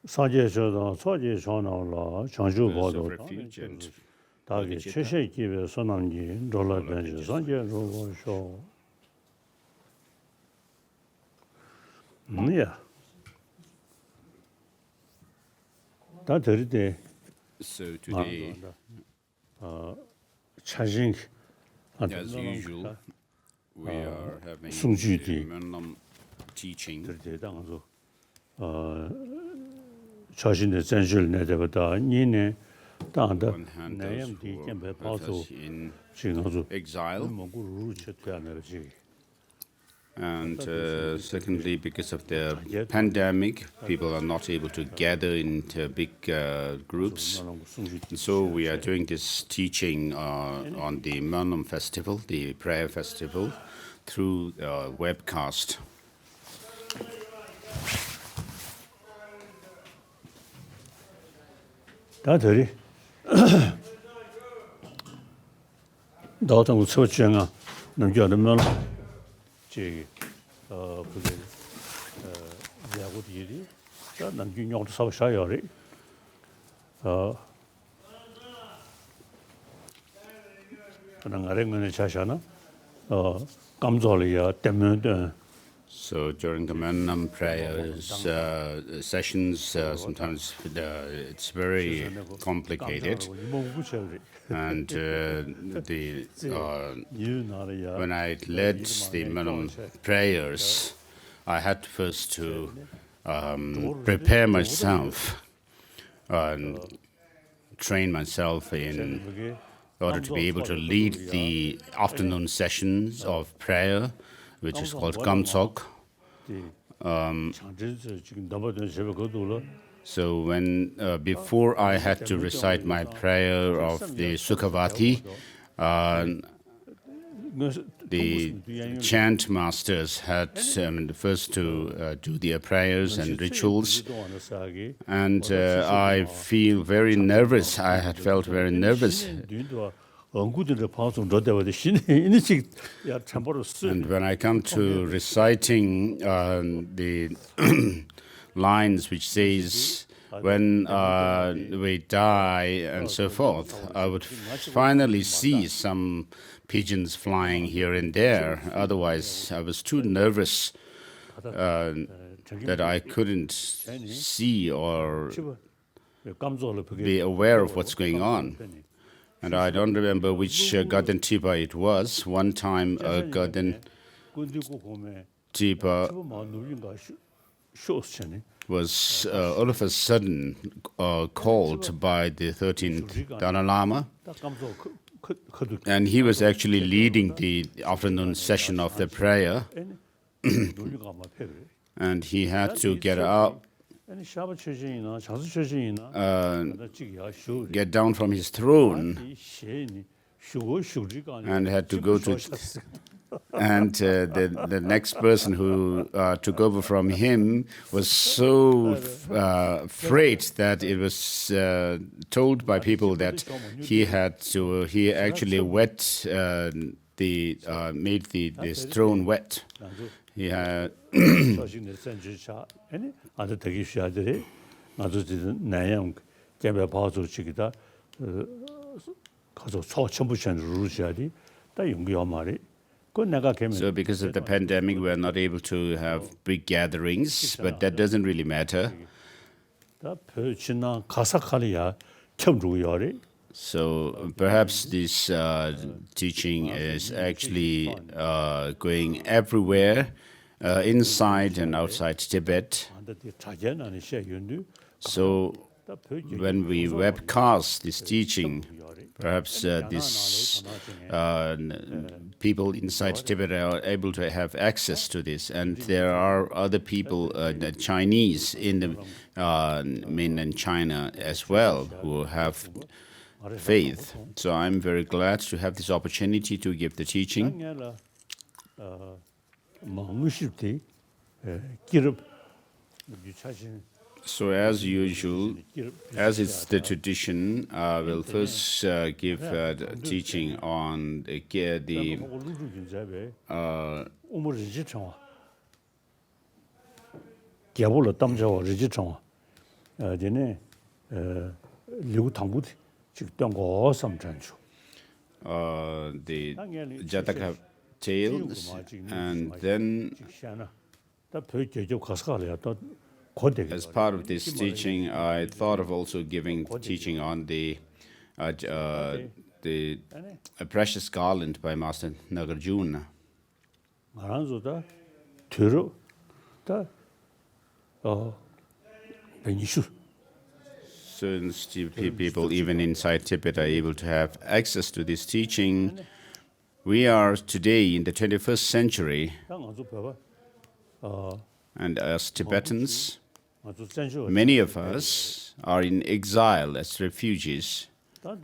사제셔도 소제셔나라 장주보도 refuge and 다게 Bodhichitta. 최세기에 선남지 놀라든지 사제로고쇼 야 다 들이대 So today, 차징 as usual, we are having Sungji the Mönlam teaching. 들이대당서 자신의 전실 내대보다 니네 당다 On hand, those 내염디 who 겸배 are 파소 with us in 지금서 exile, 뭐구루 쳇야너지 and secondly, because of the pandemic, people are not able to gather into big groups. So we are doing this teaching on the Mönlam festival, the prayer festival, through webcast. 다들이 나도 처치가 남겨놓으면 제 그게 야구들이 자 남균용도 사셔야리 그런 아래면에 자샤나 감조리야 때문에 So during the Mönlam prayers sessions, sometimes it's very complicated, and when I led the Mönlam prayers, I had first to prepare myself and train myself in order to be able to lead the afternoon sessions of prayer, which is called Gamtsok. So when before I had to recite my prayer of the Sukhavati, the chant masters had first to do their prayers and rituals, and I feel very nervous. I had felt very nervous. And when I come to reciting the lines which says, when we die and so forth, I would finally see some pigeons flying here and there. Otherwise, I was too nervous that I couldn't see or be aware of what's going on. And I don't remember which Garden Tipa it was. One time, Garden Tipa was all of a sudden called by the 13th Dalai Lama. And he was actually leading the afternoon session of the prayer. And he had to get up, get down from his throne, and had to go to... And the next person who took over from him was so afraid that it was told by people that he actually made this throne wet. He had So because of the pandemic, we are not able to have big gatherings, but that doesn't really matter. So perhaps this teaching is actually going everywhere, inside and outside Tibet. So when we webcast this teaching, perhaps people inside Tibet are able to have access to this, and there are other people, the Chinese in the mainland China as well, who have faith. So I'm very glad to have this opportunity to give the teaching. So as usual, as it's the tradition, I will first give the teaching on the 되네 리고 당부디 직던 거 삼찬주 the jataka tales, and then 다 별개적 가서가려 또 고대 as part of this teaching, I thought of also giving teaching on the precious garland by Master Nagarjuna. 말한소다 들어 다 베니슈 Since people, even inside Tibet, are able to have access to this teaching, we are today in the 21st century, and as Tibetans, many of us are in exile as refugees. On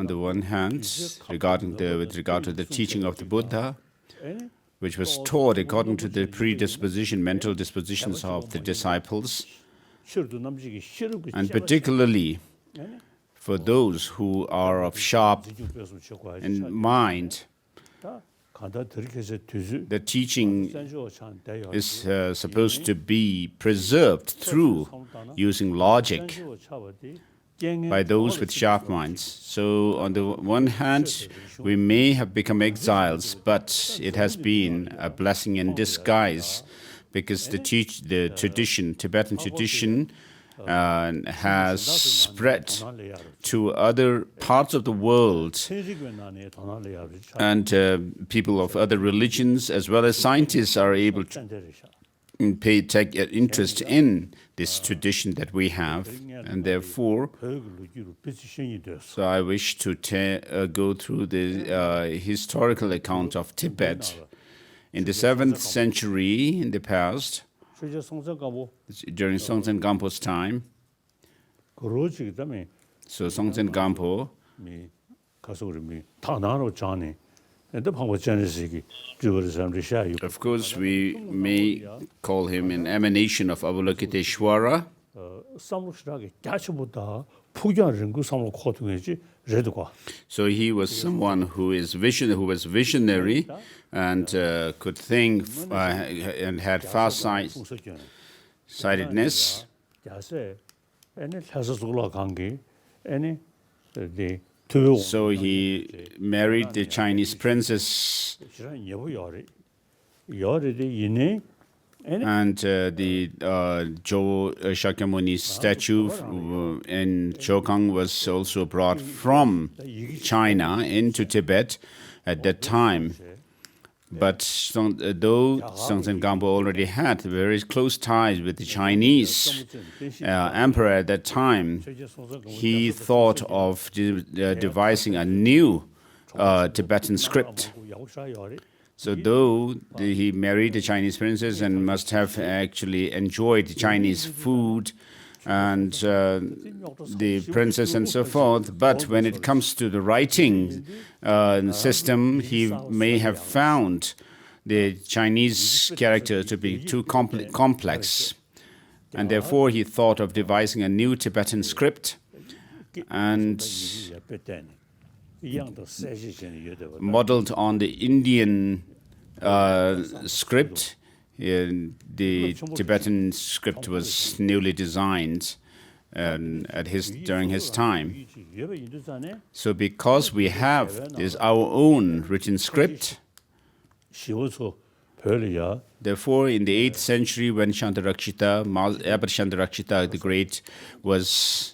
the one hand, with regard to the teaching of the Buddha, which was taught according to the mental dispositions of the disciples, and particularly for those who are of sharp in mind, the teaching is supposed to be preserved through using logic by those with sharp minds. So on the one hand, we may have become exiles, but it has been a blessing in disguise, because the Tibetan tradition, has spread to other parts of the world, and people of other religions as well as scientists are able to take interest in this tradition that we have, and therefore, so I wish to go through the historical account of Tibet. In the 7th century, in the past, during Songtsen Gampo's time, so Songtsen Gampo, of course, we may call him an emanation of Avalokiteshvara. So he was someone who was visionary and could think and had far-sightedness. So he married the Chinese princess, and the Zhou Shakyamuni's statue in Chokang was also brought from China into Tibet at that time. But though Songtsen Gampo already had very close ties with the Chinese emperor at that time, he thought of devising a new Tibetan script. So though he married a Chinese princess and must have actually enjoyed Chinese food and the princess and so forth, but when it comes to the writing system, he may have found the Chinese character to be too complex, and therefore he thought of devising a new Tibetan script and modeled on the Indian script. The Tibetan script was newly designed during his time. So because we have our own written script, therefore in the 8th century, when Shantarakshita, Abbot Shantarakshita the Great, was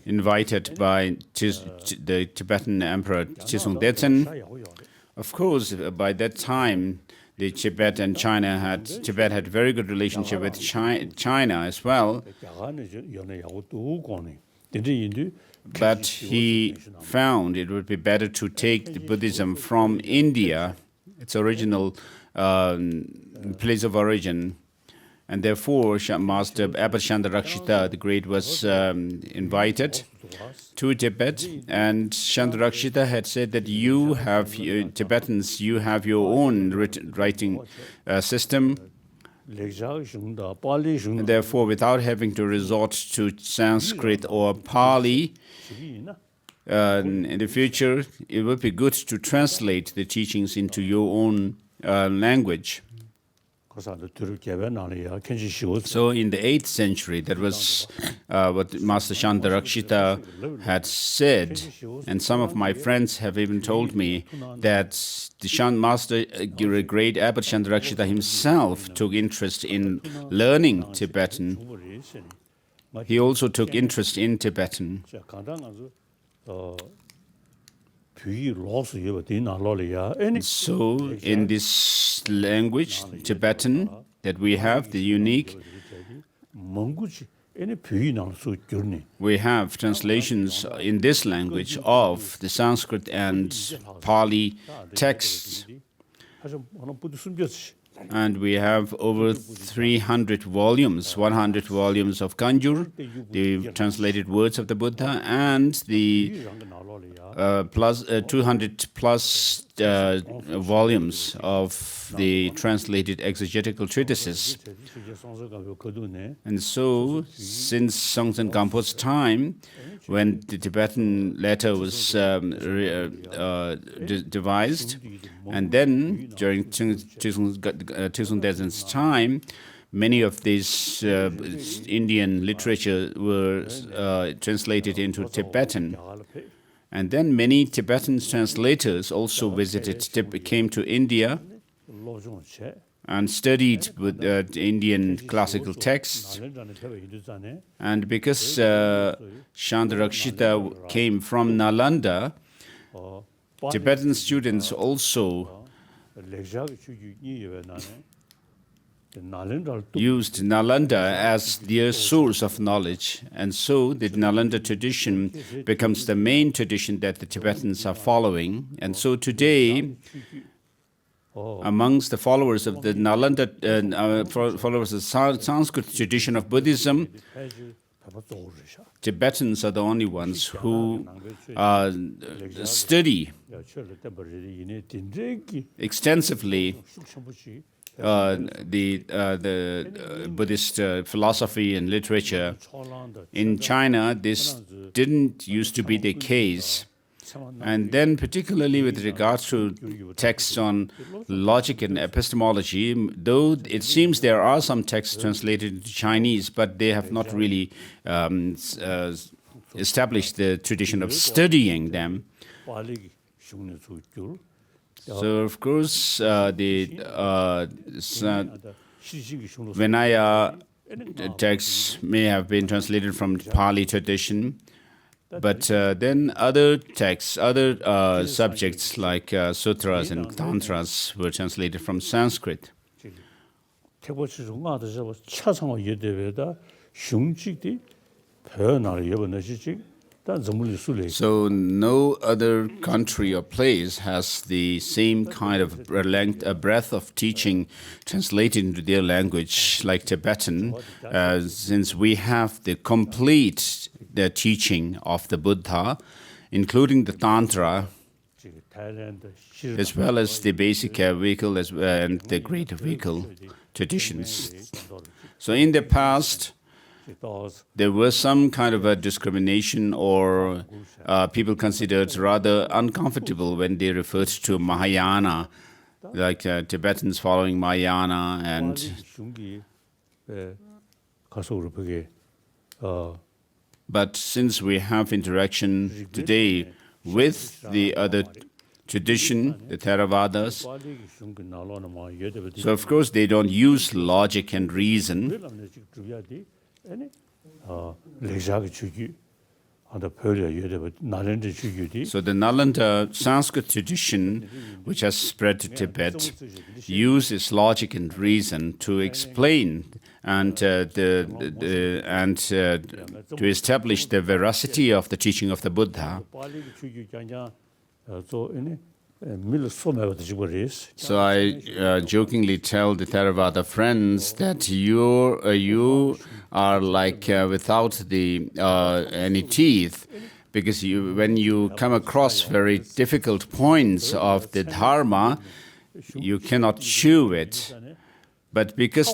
invited by the Tibetan Emperor Chisung Detsen, of course, by that time, Tibet had very good relationship with China as well. But he found it would be better to take the Buddhism from India, its original place of origin. And therefore, Master Abbot Shantarakshita the Great was invited to Tibet, and Shantarakshita had said that Tibetans, you have your own writing system, and therefore, without having to resort to Sanskrit or Pali, in the future, it would be good to translate the teachings into your own language. 거기서 들을 개변 아니야. kenji shiwo. So in the 8th century, that was what Master Shantarakshita had said, and some of my friends have even told me that the Master Great Abbot Shantarakshita himself took interest in learning Tibetan. He also took interest in Tibetan. So in this language, Tibetan, that we have, the unique, we have translations in this language of the Sanskrit and Pali texts. And we have over 300 volumes, 100 volumes of Kanjur, the translated words of the Buddha, and the 200 plus volumes of the translated exegetical treatises. And so, since Songtsen Gampo's time, when the Tibetan letter was devised, and then during Tuzun Dezen's time, many of these Indian literature were translated into Tibetan. And then many Tibetan translators also came to India and studied with Indian classical texts. And because Shantarakshita came from Nalanda, Tibetan students also used Nalanda as their source of knowledge. And so the Nalanda tradition becomes the main tradition that the Tibetans are following. And so today, amongst the followers of the Nalanda, followers of the Sanskrit tradition of Buddhism, Tibetans are the only ones who study extensively the Buddhist philosophy and literature. In China, this didn't used to be the case. And then particularly with regards to texts on logic and epistemology, though it seems there are some texts translated into Chinese, but they have not really established the tradition of studying them. So, of course, the Vinaya texts may have been translated from Pali tradition, but then other texts, other subjects like sutras and tantras were translated from Sanskrit. So no other country or place has the same kind of breadth of teaching translated into their language like Tibetan, since we have the complete teaching of the Buddha, including the Tantra, as well as the basic vehicle and the great vehicle traditions. So in the past, there was some kind of a discrimination, or people considered rather uncomfortable when they referred to Mahayana, like Tibetans following Mahayana. But since we have interaction today with the other tradition, the Theravadas, so of course they don't use logic and reason. So the Nalanda Sanskrit tradition, which has spread to Tibet, uses logic and reason to explain and to establish the veracity of the teaching of the Buddha. So I jokingly tell the Theravada friends that you are like without any teeth, because when you come across very difficult points of the Dharma, you cannot chew it. But because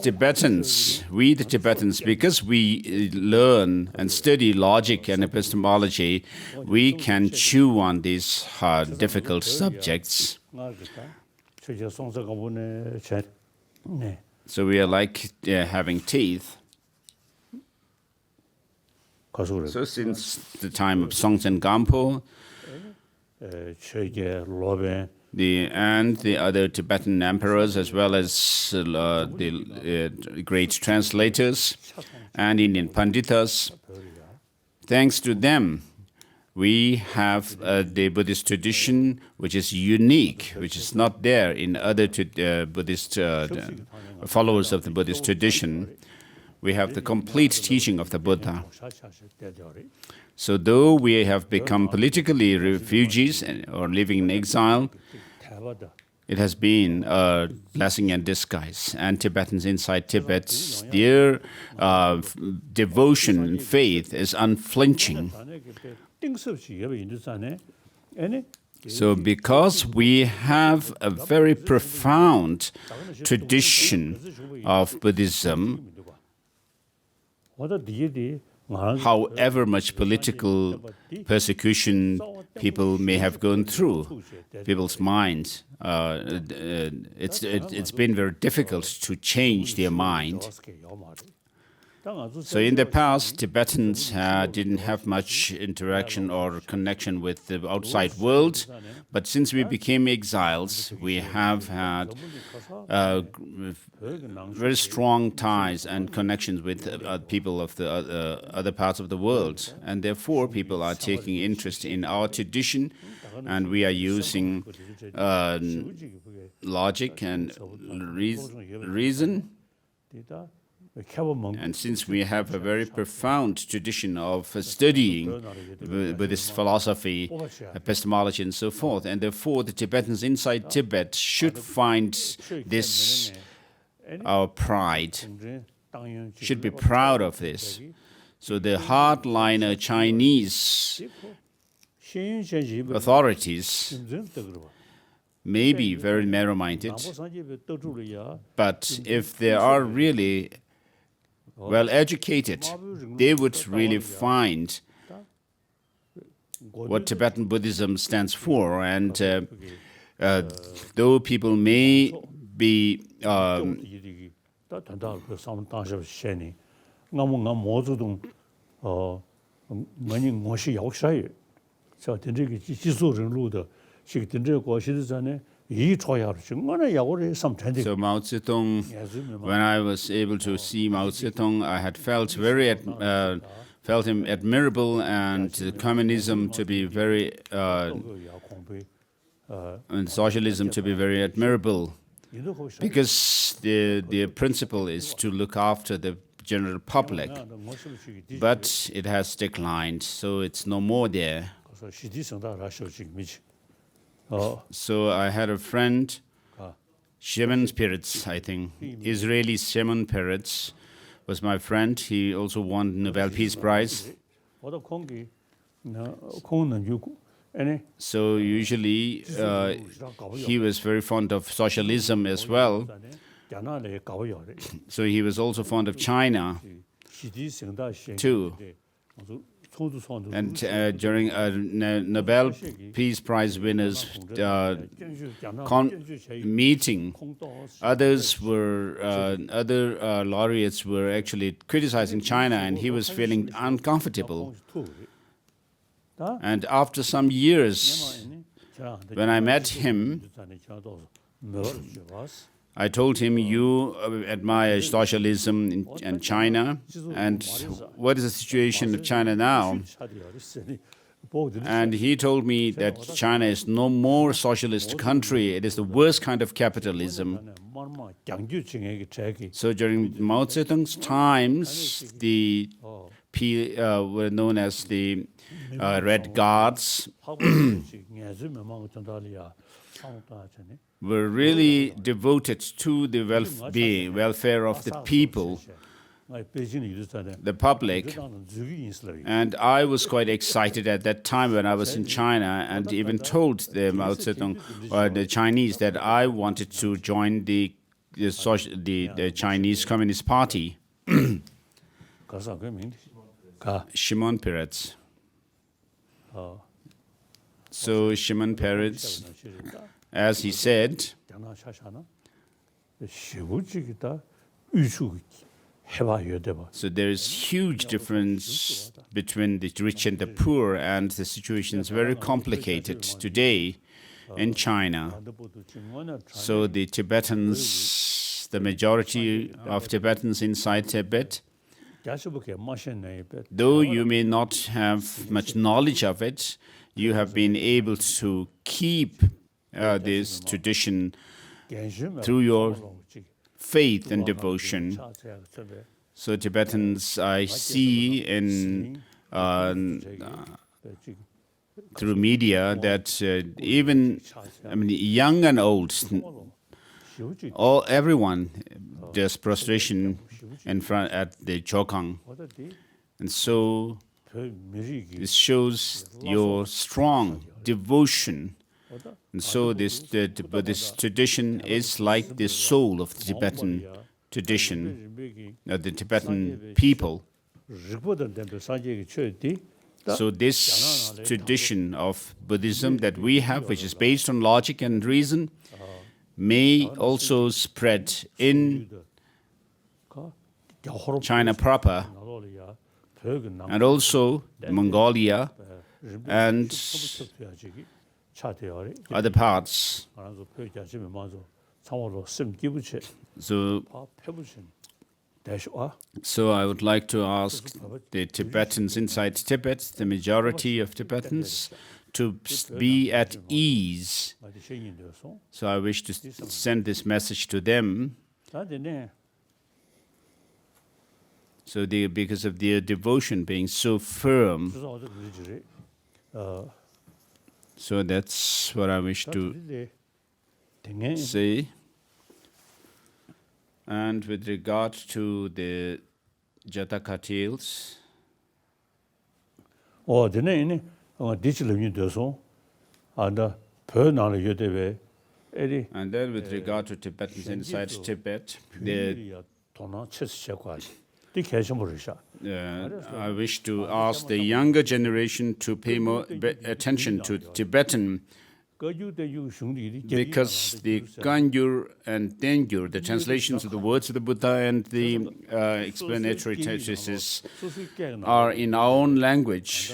we the Tibetans, because we learn and study logic and epistemology, we can chew on these difficult subjects. So we are like having teeth. So since the time of Songtsen Gampo, the other Tibetan emperors, as well as the great translators and Indian Panditas, thanks to them, we have the Buddhist tradition, which is unique, which is not there in other Buddhist followers of the Buddhist tradition. We have the complete teaching of the Buddha. So though we have become politically refugees or living in exile, it has been a blessing in disguise. And Tibetans inside Tibet, their devotion and faith is unflinching. So because we have a very profound tradition of Buddhism, however much political persecution people may have gone through, people's minds, it's been very difficult to change their mind. So in the past, Tibetans didn't have much interaction or connection with the outside world, but since we became exiles, we have had very strong ties and connections with people of the other parts of the world, and therefore people are taking interest in our tradition, and we are using logic and reason. And since we have a very profound tradition of studying Buddhist philosophy, epistemology, and so forth, and therefore the Tibetans inside Tibet should find this our pride, should be proud of this. So the hardliner Chinese authorities may be very narrow-minded, but if they are really well educated, they would really find what Tibetan Buddhism stands for. And though people may be So Mao Zedong, when I was able to see Mao Zedong, I had felt felt him admirable, and communism to be very and socialism to be very admirable, because the principle is to look after the general public, but it has declined, so it's no more there. So I had a friend, Shimon Peretz, I think, Israeli Shimon Peretz was my friend. He also won the Nobel Peace Prize. So usually he was very fond of socialism as well. So he was also fond of China too. And during a Nobel Peace Prize winners meeting, other laureates were actually criticizing China, and he was feeling uncomfortable. And after some years, when I met him, I told him, you admire socialism in China, and what is the situation of China now? And he told me that China is no more socialist country, it is the worst kind of capitalism. So during Mao Zedong's times, the were known as the Red Guards, were really devoted to the welfare of the people, the public. And I was quite excited at that time when I was in China, and even told the Mao Zedong or the Chinese that I wanted to join the Chinese Communist Party. Shimon Peretz. So Shimon Peretz, as he said, So there is huge difference between the rich and the poor, and the situation is very complicated today in China. So the Tibetans, the majority of Tibetans inside Tibet, though you may not have much knowledge of it, you have been able to keep this tradition through your faith and devotion. So Tibetans, I see in through media that even young and old, everyone does prostration in front at the Chokang, and so this shows your strong devotion. And so this tradition is like the soul of the Tibetan tradition, the Tibetan people. So this tradition of Buddhism that we have, which is based on logic and reason, may also spread in China proper, and also Mongolia and other parts. So I would like to ask the Tibetans inside Tibet, the majority of Tibetans, to be at ease. So I wish to send this message to them. So because of their devotion being so firm. So that's what I wish to say. And with regard to the jataka tales, and then with regard to Tibetans inside Tibet, I wish to ask the younger generation to pay more attention to Tibetan, because the Gangyur and Dengyur, the translations of the words of the Buddha and the explanatory treatises, are in our own language.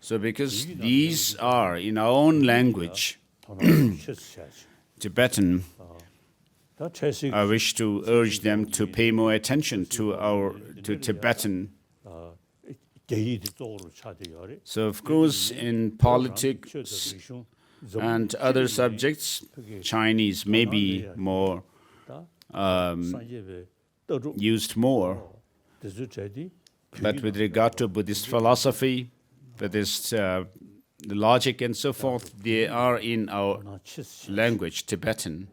So because these are in our own language, Tibetan, I wish to urge them to pay more attention to Tibetan. So of course, in politics and other subjects, Chinese may be more used more. But with regard to Buddhist philosophy, Buddhist logic and so forth, they are in our language, Tibetan.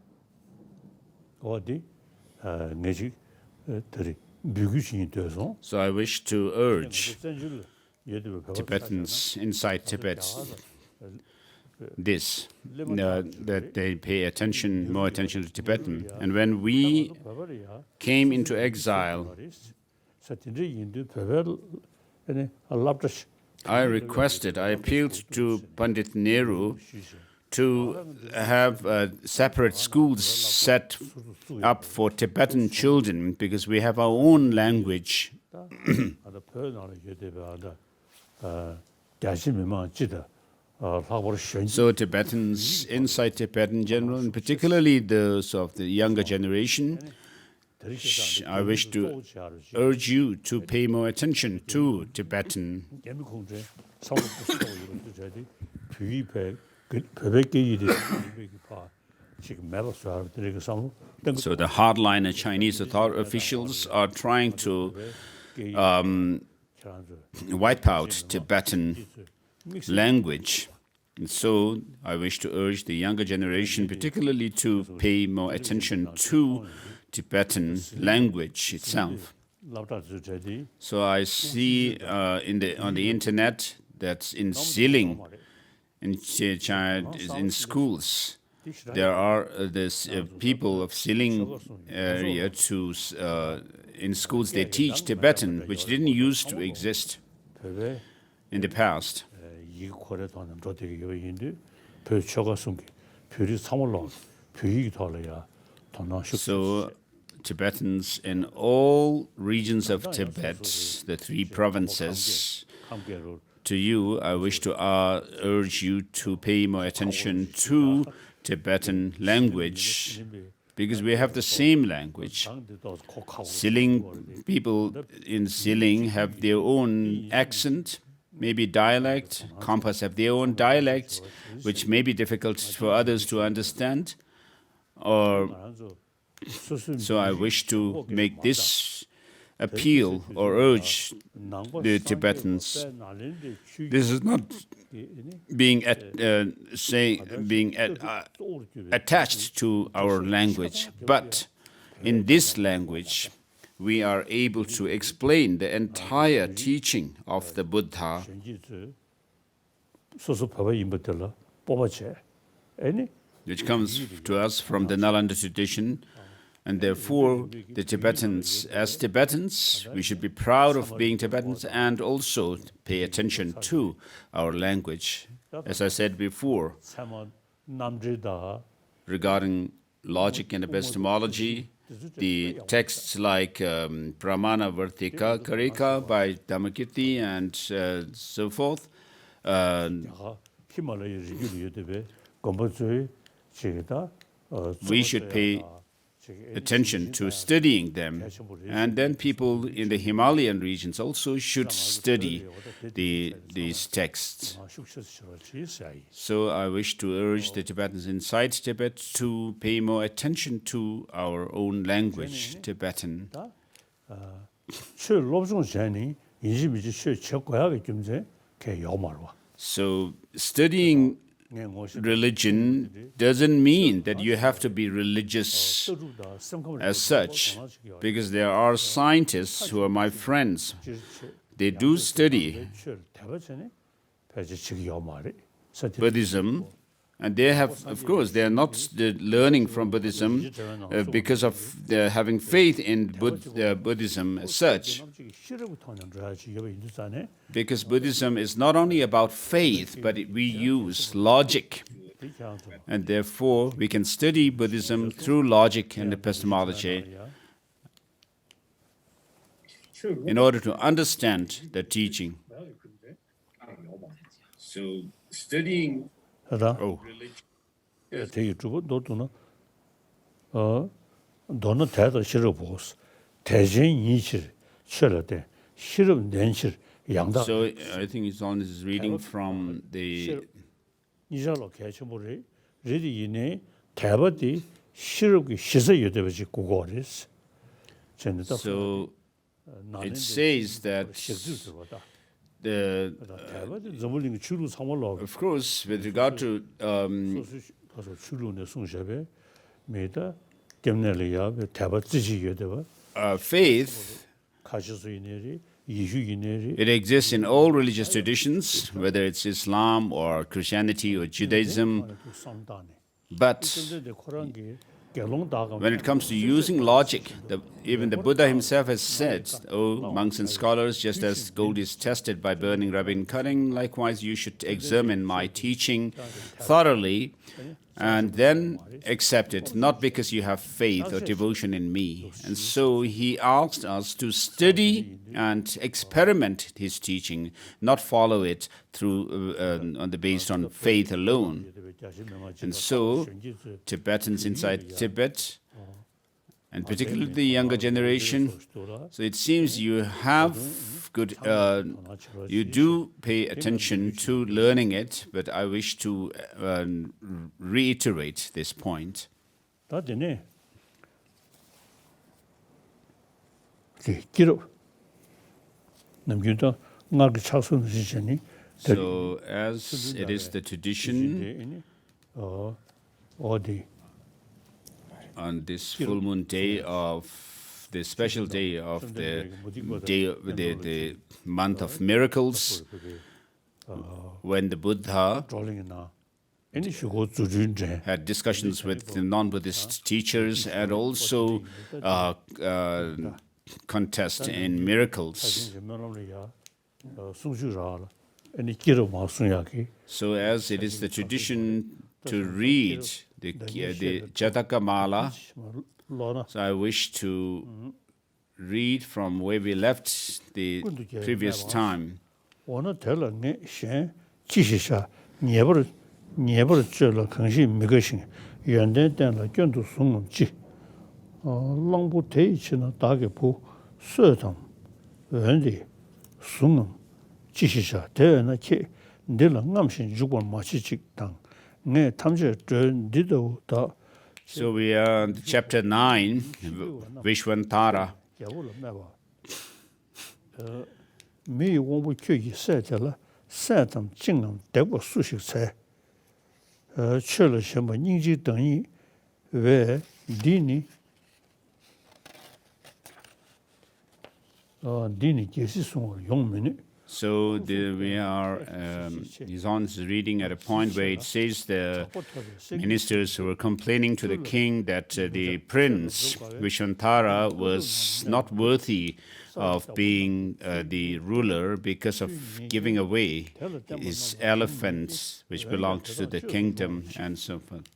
So I wish to urge Tibetans inside Tibet that they pay more attention to Tibetan. And when we came into exile, I appealed to Pandit Nehru to have separate schools set up for Tibetan children, because we have our own language. So Tibetans inside Tibet in general, and particularly those of the younger generation, I wish to urge you to pay more attention to Tibetan. So the hardliner Chinese officials are trying to wipe out Tibetan language. And so I wish to urge the younger generation particularly to pay more attention to Tibetan language itself. So I see on the internet that in Xiling, in China, in schools, there are people of Xiling area in schools they teach Tibetan, which didn't used to exist in the past. 별이 삼월로 별이 돌아야 도나 So Tibetans in all regions of Tibet, the three provinces, to you, I wish to urge you to pay more attention to Tibetan language, because we have the same language. People in Siling have their own accent, maybe dialect. Kampas have their own dialect, which may be difficult for others to understand. So I wish to make this appeal or urge the Tibetans. This is not being attached to our language, but in this language we are able to explain the entire teaching of the Buddha. Which comes to us from the Nalanda tradition. And therefore, the Tibetans, as Tibetans, we should be proud of being Tibetans and also pay attention to our language. As I said before, regarding logic and epistemology, the texts like Pramana Vartika Karika by Dhammakirti and so forth, we should pay attention to studying them. And then people in the Himalayan regions also should study these texts. So I wish to urge the Tibetans inside Tibet to pay more attention to our own language, Tibetan. So studying religion doesn't mean that you have to be religious as such, because there are scientists who are my friends. They do study Buddhism, and they have, of course, they are not learning from Buddhism because of their having faith in Buddhism as such. Because Buddhism is not only about faith, but we use logic. And therefore, we can study Buddhism through logic and epistemology in order to understand the teaching. So, studying So I think his Holiness is reading from the So it says that of course, with regard to faith, it exists in all religious traditions, whether it's Islam or Christianity or Judaism. But when it comes to using logic, even the Buddha himself has said, "Oh, monks and scholars, just as gold is tested by burning, rubbing, cutting, likewise you should examine my teaching thoroughly and then accept it, not because you have faith or devotion in me." And so he asked us to study and experiment his teaching, not follow it through based on faith alone. And so Tibetans inside Tibet, and particularly the younger generation, so it seems you have good, you do pay attention to learning it, but I wish to reiterate this point. So, as it is the tradition, on this full moon day of the special day of the month of miracles, when the Buddha had discussions with the non-Buddhist teachers and also contest in miracles. So as it is the tradition to read the Jataka Mala. So I wish to read from where we left the previous time. So we are on chapter 9, Vishwantara. So we are, Nizan is reading at a point where it says the ministers were complaining to the king that the prince, Vishwantara, was not worthy of being the ruler because of giving away his elephants, which belonged to the kingdom, and so forth.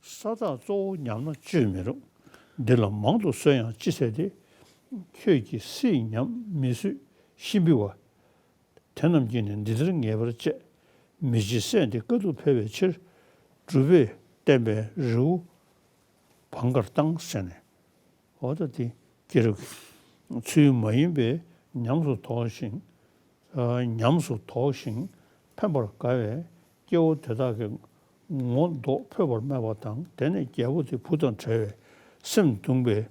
tenamjinin didirin yebarche mijisen de godu pevechir druve tembe ru bangartang sene odati kiruk 추 모임베 냠수 도신 냠수 도신 펜버 가에 겨우 대다게 원도 표벌 매버당 되네 겨우지 부던 제 심동베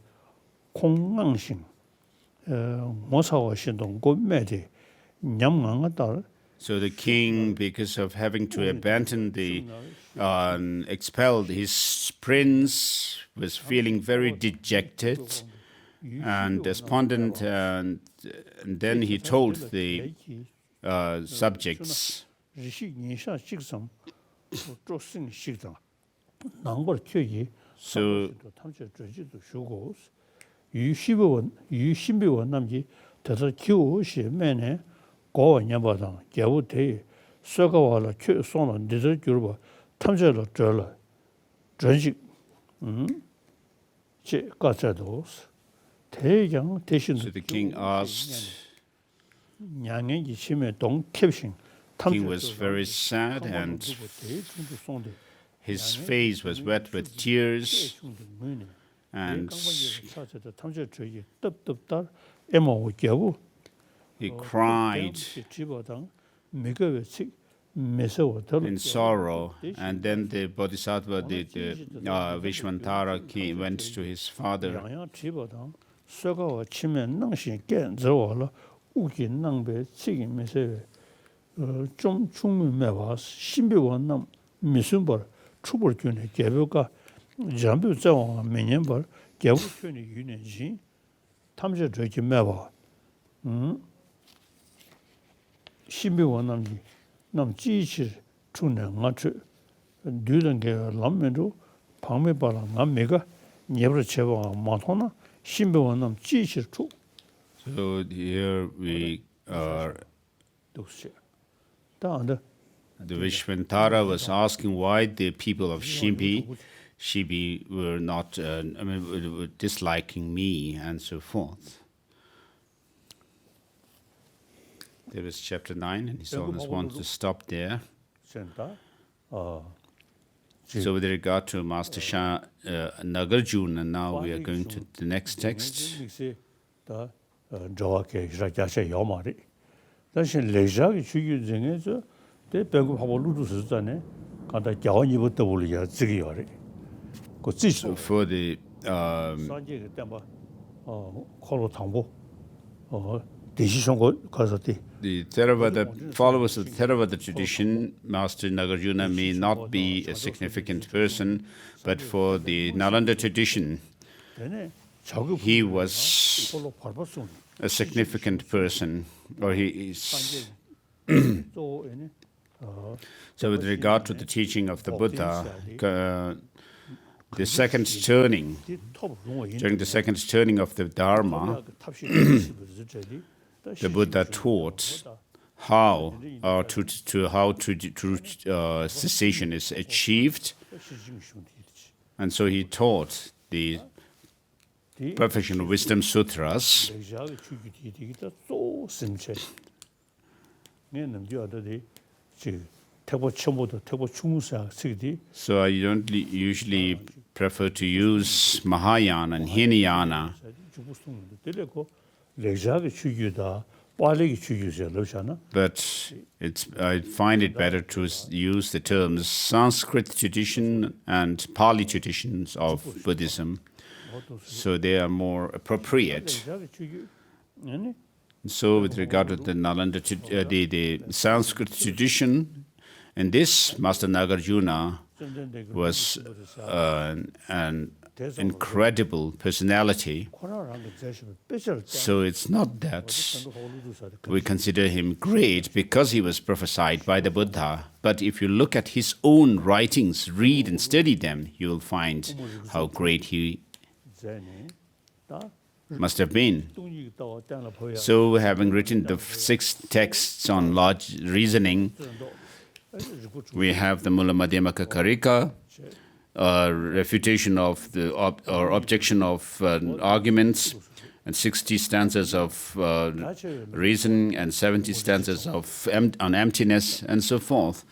공망신 모사와 신동 고매디 냠망하다. So the king, because of having to abandon the expelled his prince, was feeling very dejected and despondent, and then he told the subjects. So So the king asked. The king was very sad, and his face was wet with tears, and he cried in sorrow. And then the Bodhisattva, the Vishwantara, went to his father. nam chi chi chune nga chu dyuden ge lammeru pangme bala nga mega nyebra cheba ma thona shimbe wonam chi chi chu. So here we are. The Vishwantara was asking why the people of Shibi were not, were disliking me, and so forth. There is chapter 9, and his Holiness wants to stop there. So with regard to Master Shah Nagarjuna, now we are going to the next text. So for the Theravada followers of the Theravada tradition, Master Nagarjuna may not be a significant person, but for the Nalanda tradition, he was a significant person, or he is. So with regard to the teaching of the Buddha, the second turning, during the second turning of the Dharma, the Buddha taught how cessation is achieved, And so he taught the Perfection of Wisdom Sutras. So I don't usually prefer to use Mahayana and Hinayana. But I find it better to use the terms Sanskrit tradition and Pali traditions of Buddhism. So they are more appropriate. So with regard to the Nalanda, the Sanskrit tradition, in this, Master Nagarjuna was an incredible personality. So it's not that we consider him great because he was prophesied by the Buddha. But if you look at his own writings, read and study them, you will find how great he must have been. So having written the 6 texts on large reasoning, we have the Mula Madhyamaka Karika, refutation of the or objection of arguments, and 60 stanzas of reason, and 70 stanzas of on emptiness, and so forth.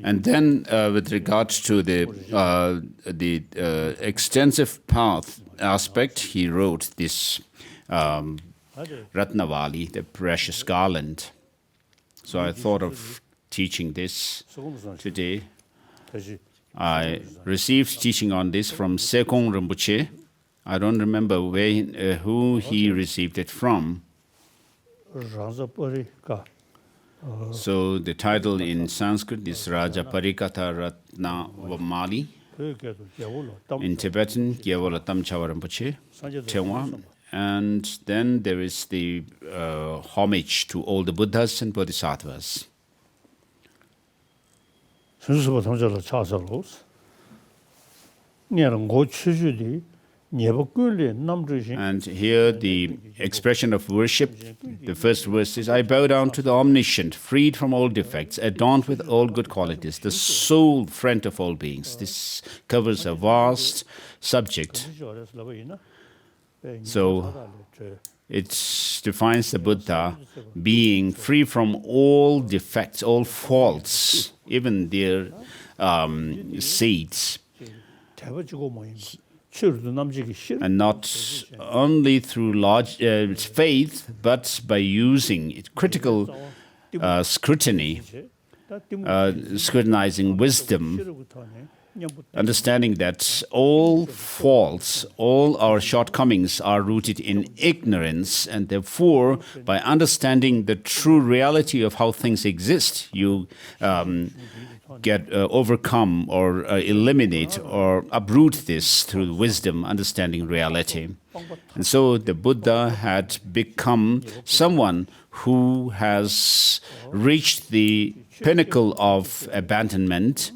And then, with regard to the extensive path aspect, he wrote this Ratnavali, the precious garland. So I thought of teaching this today. I received teaching on this from Sekong Rinpoche. I don't remember who he received it from. So the title in Sanskrit is Raja Parikata Ratnavali. In Tibetan, Gyavolatam Chawa Rinpoche, Tengwa. And then there is the homage to all the Buddhas and Bodhisattvas. And here the expression of worship, the first verse is, I bow down to the omniscient, freed from all defects, adorned with all good qualities, the sole friend of all beings. This covers a vast subject. So it defines the Buddha being free from all defects, all faults, even their seeds. And not only through large faith, but by using critical scrutiny, scrutinizing wisdom, understanding that all faults, all our shortcomings are rooted in ignorance, and therefore, by understanding the true reality of how things exist, you get overcome or eliminate or uproot this through wisdom, understanding reality. And so the Buddha had become someone who has reached the pinnacle of abandonment,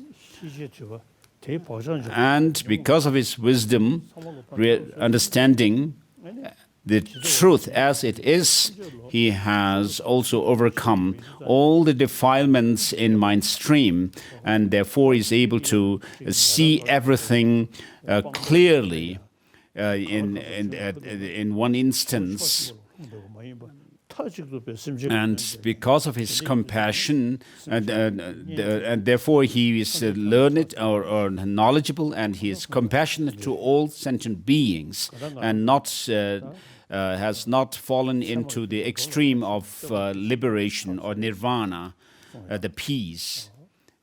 and because of his wisdom, understanding the truth as it is, he has also overcome all the defilements in mind stream, and therefore is able to see everything clearly in one instance. And because of his compassion, and therefore he is learned or knowledgeable, and he is compassionate to all sentient beings, and has not fallen into the extreme of liberation or nirvana, the peace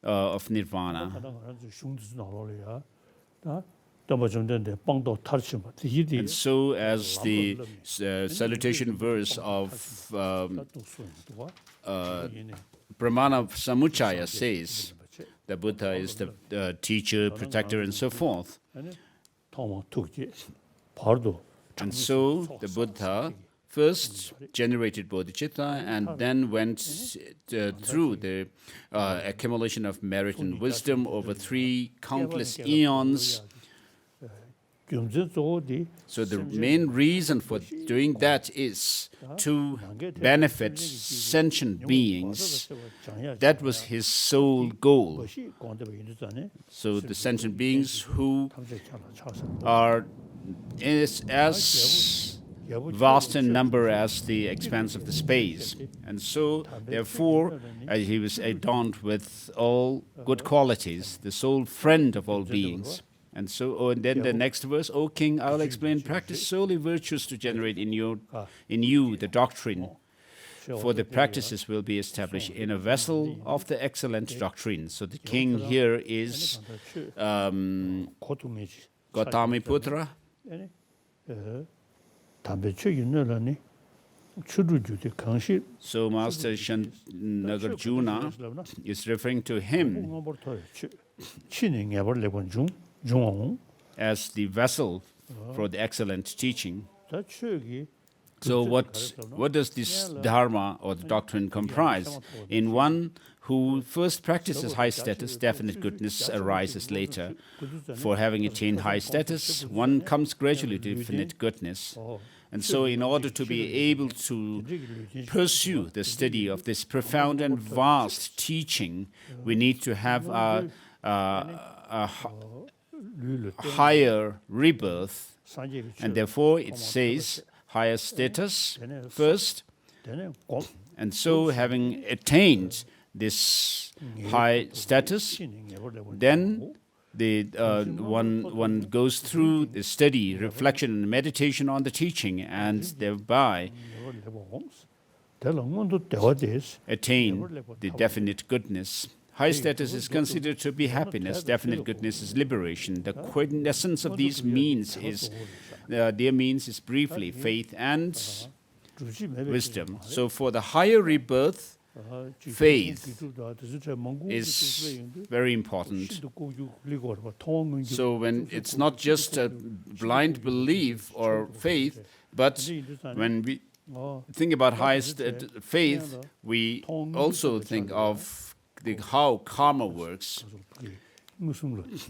of nirvana. And so, as the salutation verse of Pramana Samuchaya says, the Buddha is the teacher, protector, and so forth. And so the Buddha first generated Bodhichitta, and then went through the accumulation of merit and wisdom over 3 countless eons, So the main reason for doing that is to benefit sentient beings. That was his sole goal. So the sentient beings who are as vast in number as the expanse of the space. And so, therefore, he was adorned with all good qualities, the sole friend of all beings. And so, and then the next verse, O king, I will explain, practice solely virtues to generate in you the doctrine. For the practices will be established in a vessel of the excellent doctrine. So the king here is Gautami Putra. So Master Nagarjuna is referring to him as the vessel for the excellent teaching. So what does this Dharma or the doctrine comprise? In one who first practices high status, definite goodness arises later. For having attained high status, one comes gradually to definite goodness. And so in order to be able to pursue the study of this profound and vast teaching, we need to have a higher rebirth. And therefore it says higher status first. And so having attained this high status, then one goes through the study, reflection, and meditation on the teaching, and thereby attain the definite goodness. High status is considered to be happiness. Definite goodness is liberation. The quintessence of these means is, their means is briefly faith and wisdom. So for the higher rebirth, faith is very important. So when it's not just a blind belief or faith, but when we think about highest faith, we also think of how karma works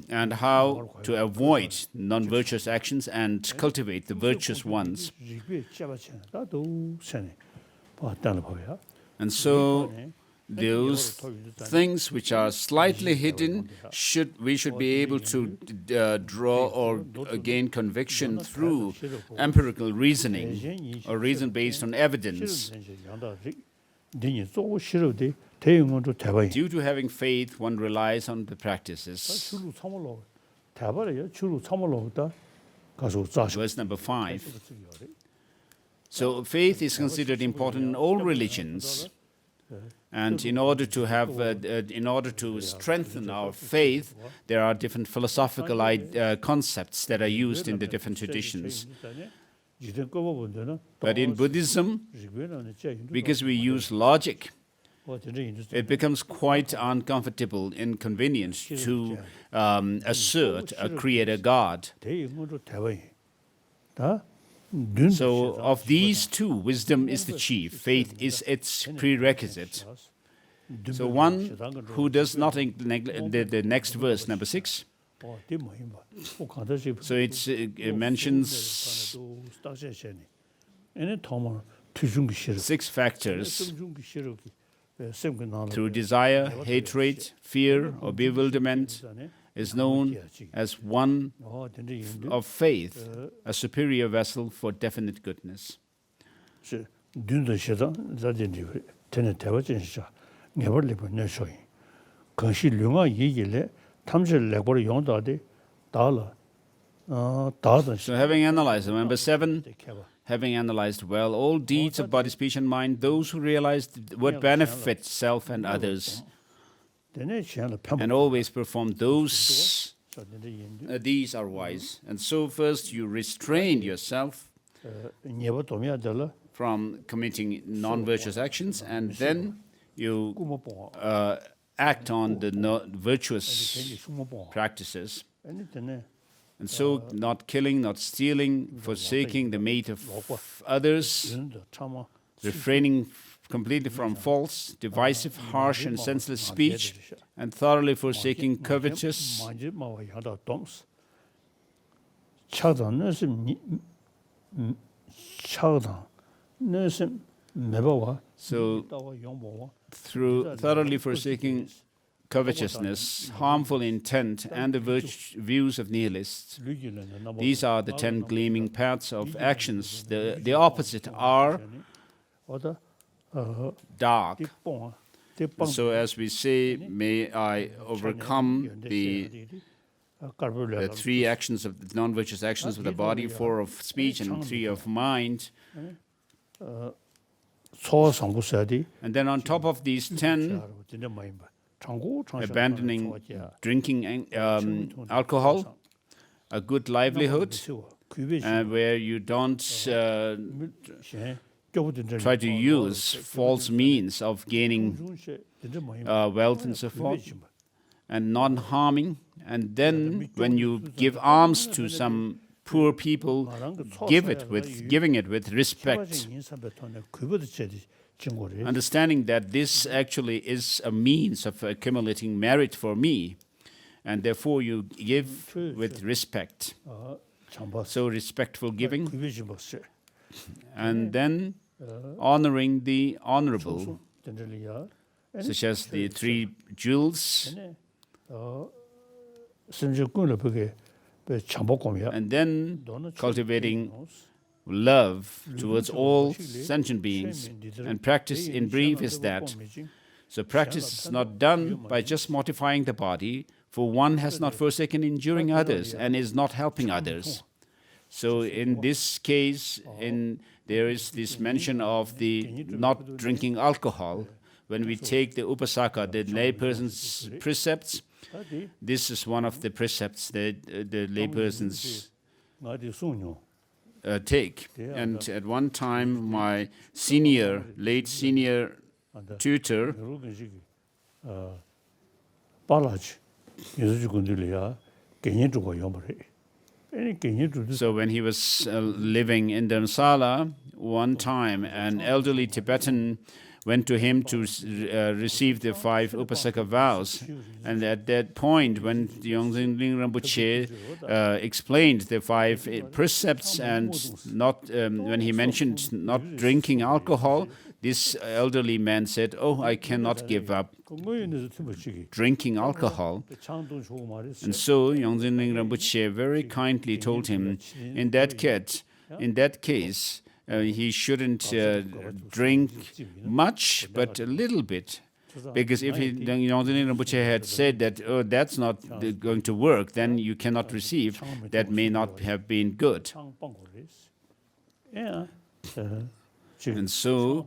and how to avoid non-virtuous actions and cultivate the virtuous ones. And so those things which are slightly hidden, we should be able to draw or gain conviction through empirical reasoning or reason based on evidence. Due to having faith, one relies on the practices. Verse number 5. So faith is considered important in all religions, and in order to strengthen our faith, there are different philosophical concepts that are used in the different traditions. But in Buddhism, because we use logic, it becomes quite uncomfortable, inconvenient to assert a creator God. So of these two, wisdom is the chief, faith is its prerequisite. So one who does not the next verse, number 6. So it mentions 6 factors through desire, hatred, fear, or bewilderment, is known as one of faith, a superior vessel for definite goodness. So having analyzed, number 7, having analyzed well all deeds of body, speech, and mind, those who realize what benefits self and others, and always perform those, these are wise. And so first you restrain yourself from committing non-virtuous actions, and then you act on the virtuous practices. And so not killing, not stealing, forsaking the mate of others, refraining completely from false, divisive, harsh, and senseless speech, and thoroughly forsaking covetous, 차단 너심 차단 너심 매바와 So, 용보와 through thoroughly forsaking covetousness, harmful intent, and the views of nihilists, these are the 10 gleaming paths of actions. The opposite are dark. So as we say, may I overcome the 3 actions of the non-virtuous actions of the body, 4 of speech, and 3 of mind. And then on top of these 10, abandoning drinking alcohol, a good livelihood, where you don't try to use false means of gaining wealth and so forth, and non-harming. And then when you give alms to some poor people, giving it with respect, understanding that this actually is a means of accumulating merit for me, and therefore you give with respect. So respectful giving, and then honoring the honorable, such as the 3 jewels, and then cultivating love towards all sentient beings. And practice, in brief, is that. So practice is not done by just mortifying the body, for one has not forsaken enduring others and is not helping others. So in this case, there is this mention of the not drinking alcohol. When we take the upasaka, the layperson's precepts, this is one of the precepts that the laypersons take. And at one time, my late senior tutor, so when he was living in Dharamsala, one time an elderly Tibetan went to him to receive the 5 upasaka vows. And at that point, when Yongzin Rinpoche explained the 5 precepts, and when he mentioned not drinking alcohol, this elderly man said, "Oh, I cannot give up drinking alcohol." And so Yongzin Rinpoche very kindly told him, in that case, he shouldn't drink much, but a little bit. Because if Yongzin Rinpoche had said that, "Oh, that's not going to work," then you cannot receive. That may not have been good. And so,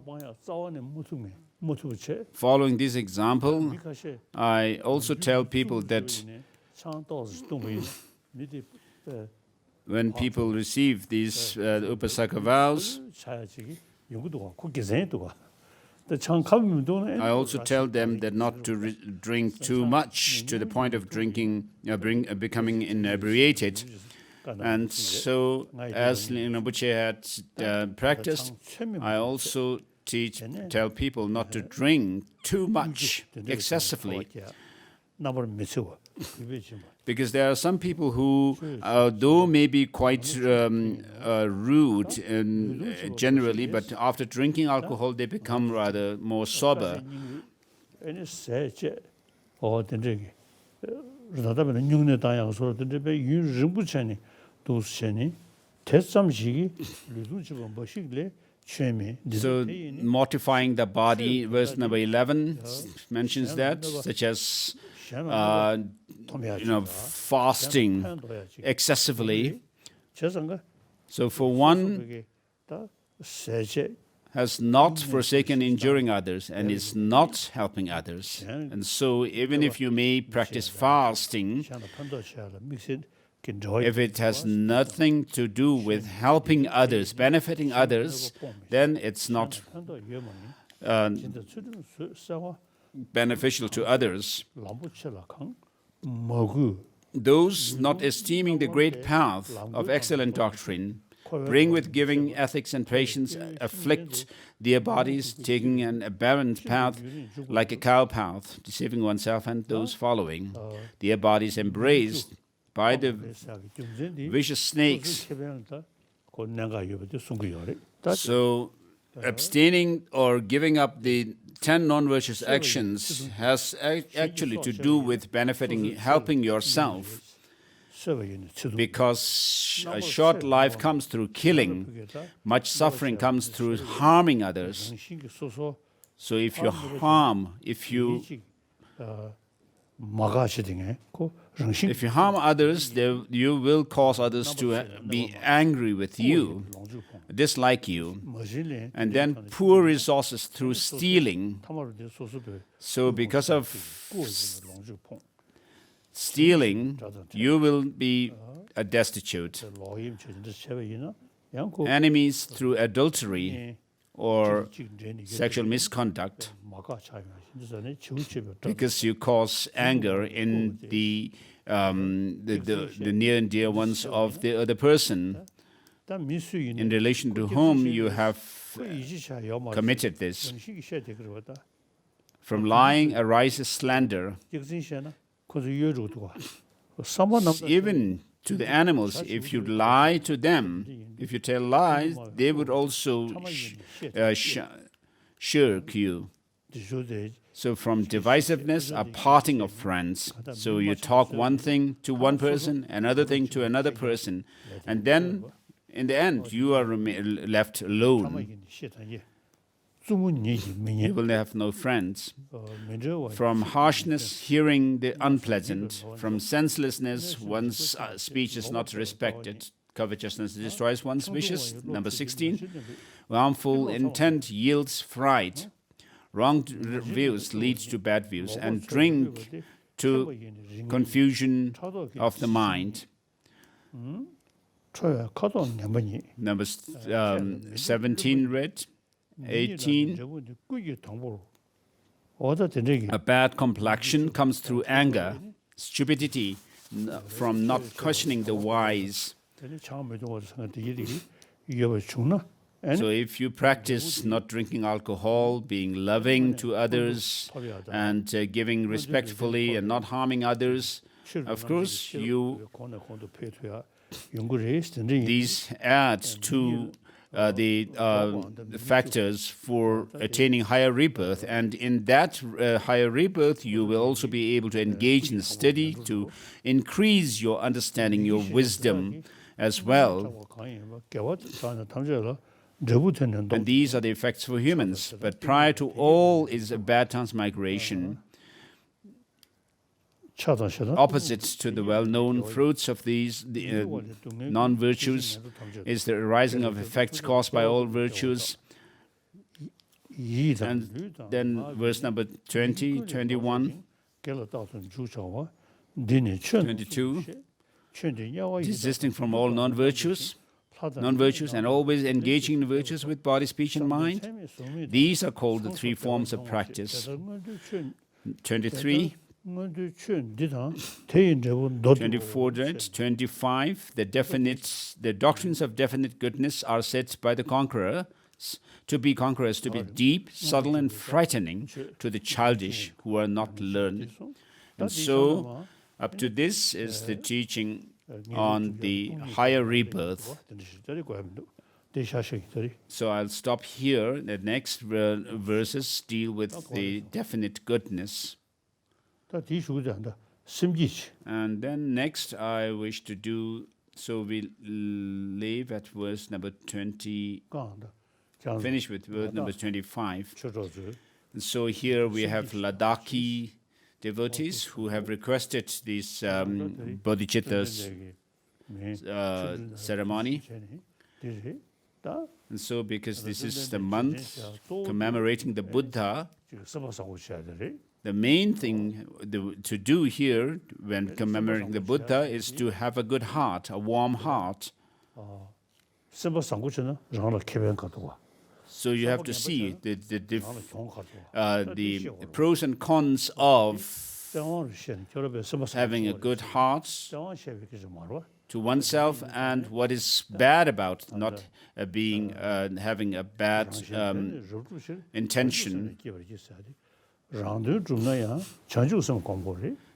following this example, I also tell people that when people receive these upasaka vows, I also tell them that not to drink too much to the point of becoming inebriated. And so, as Rinpoche had practiced, I also tell people not to drink too much, excessively. Because there are some people who, though may be quite rude generally, but after drinking alcohol, they become rather more sober. So, mortifying the body, verse number 11 mentions that, such as fasting excessively. So for one has not forsaken enduring others and is not helping others. And so even if you may practice fasting, if it has nothing to do with helping others, benefiting others, then it's not beneficial to others. Those not esteeming the great path of excellent doctrine bring with giving, ethics, and patience, afflict their bodies, taking an aberrant path like a cow path, deceiving oneself and those following. Their bodies embraced by the vicious snakes. So abstaining or giving up the 10 non-virtuous actions has actually to do with benefiting, helping yourself, because a short life comes through killing, much suffering comes through harming others. So if you harm others, you will cause others to be angry with you, dislike you, and then poor resources through stealing. So because of stealing, you will be destitute. Enemies through adultery or sexual misconduct, because you cause anger in the near and dear ones of the other person, in relation to whom you have committed this. From lying arises slander. Even to the animals, if you lie to them, if you tell lies, they would also shirk you. So from divisiveness, a parting of friends. So you talk one thing to one person, another thing to another person, and then in the end you are left alone. You will have no friends. From harshness, hearing the unpleasant. From senselessness, one's speech is not respected. Covetousness destroys one's wishes. Number 16. Harmful intent yields fright. Wrong views lead to bad views, and drink to confusion of the mind. Number 17 read. 18. A bad complexion comes through anger, stupidity from not questioning the wise. So if you practice not drinking alcohol, being loving to others, and giving respectfully and not harming others, of course, these add to the factors for attaining higher rebirth, and in that higher rebirth you will also be able to engage in study to increase your understanding, your wisdom as well. And these are the effects for humans. But prior to all is a bad transmigration. Opposite to the well-known fruits of these non-virtues is the arising of effects caused by all virtues. And then verse number 20, 21, 22, desisting from all non-virtues and always engaging in virtues with body, speech and mind. These are called the three forms of practice. 23, 24, 25, the doctrines of definite goodness are said by the conquerors to be deep, subtle and frightening to the childish who are not learned. And so up to this is the teaching on the higher rebirth. So I'll stop here. The next verses deal with the definite goodness. And then next I wish to do, so we'll leave at verse number 20, finish with verse number 25. And so here we have Ladakhi devotees who have requested this Bodhichitta's ceremony. And so because this is the month commemorating the Buddha, the main thing to do here when commemorating the Buddha is to have a good heart, a warm heart. So you have to see the pros and cons of having a good heart to oneself and what is bad about not having a bad intention.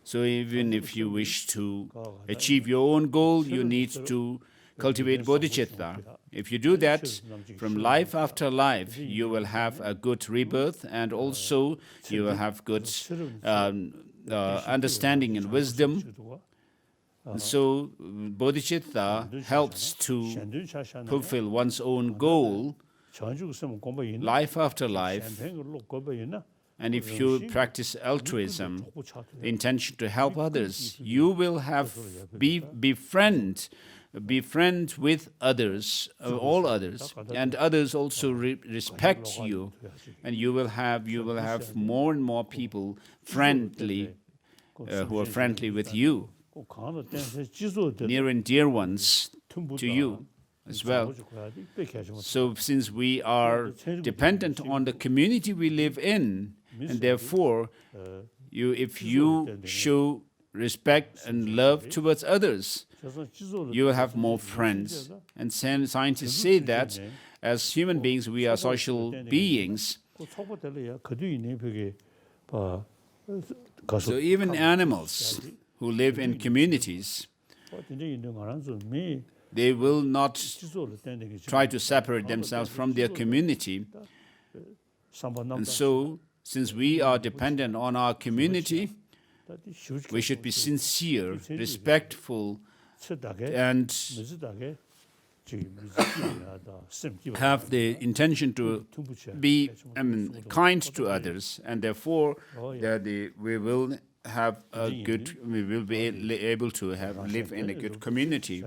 So even if you wish to achieve your own goal, you need to cultivate bodhicitta. If you do that, from life after life, you will have a good rebirth, and also you will have good understanding and wisdom. And so bodhicitta helps to fulfill one's own goal life after life. And if you practice altruism, the intention to help others, you will befriend with others, all others, and others also respect you, and you will have more and more people friendly, who are friendly with you, near and dear ones to you as well. So since we are dependent on the community we live in, and therefore, if you show respect and love towards others, you will have more friends. And scientists say that as human beings, we are social beings. So even animals who live in communities, they will not try to separate themselves from their community. And so, since we are dependent on our community, we should be sincere, respectful, and have the intention to be kind to others, and therefore we will be able to live in a good community.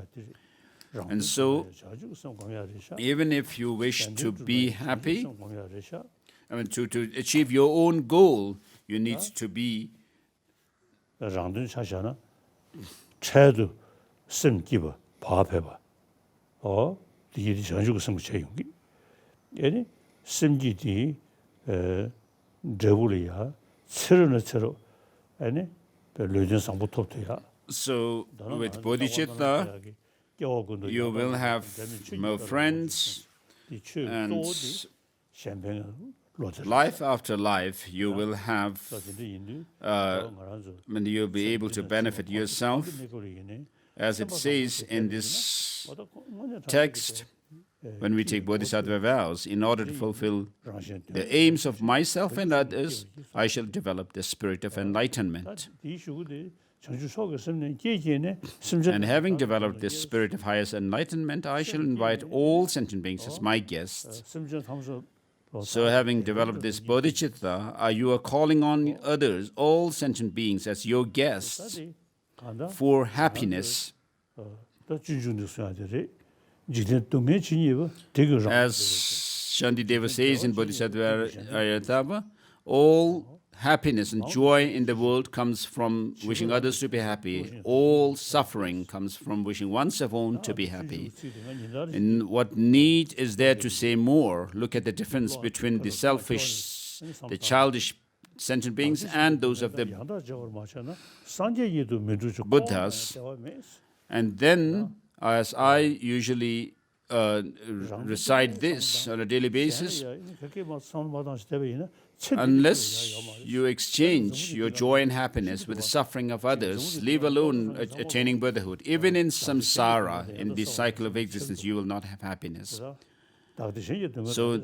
And so, even if you wish to be happy, to achieve your own goal, you need to be So with bodhicitta, you will have more friends, and life after life, you will have, and you'll be able to benefit yourself. As it says in this text, when we take bodhisattva vows, in order to fulfill the aims of myself and others, I shall develop the spirit of enlightenment. And having developed this spirit of highest enlightenment, I shall invite all sentient beings as my guests. So having developed this bodhicitta, you are calling on others, all sentient beings, as your guests for happiness. As Shantideva says in Bodhisattva Ayatthava, all happiness and joy in the world comes from wishing others to be happy. All suffering comes from wishing oneself own to be happy. And what need is there to say more? Look at the difference between the selfish, the childish sentient beings and those of the Buddhas. And then, as I usually recite this on a daily basis, unless you exchange your joy and happiness with the suffering of others, leave alone attaining Buddhahood. Even in samsara, in this cycle of existence, you will not have happiness. So,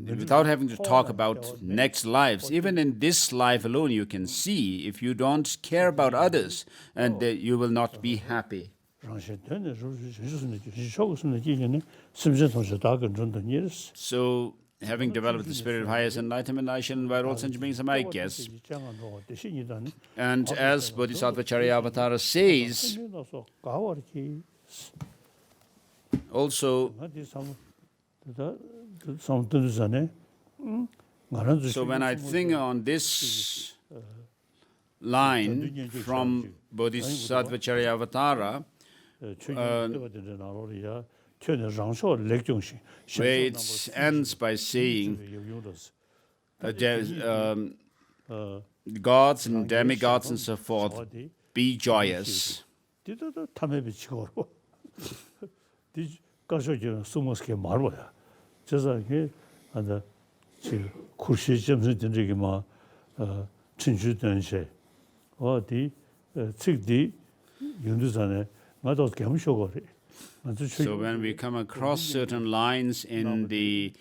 without having to talk about next lives, even in this life alone, you can see if you don't care about others, and you will not be happy. So, having developed the spirit of highest enlightenment, I shall invite all sentient beings as my guests. And as Bodhisattva Charyavatara says, also, so when I think on this line from Bodhisattva Charyavatara, where it ends by saying gods and demigods and so forth, be joyous. 어디 책디 윤두산에 나도 겸쇼거리. So when we come across certain lines in the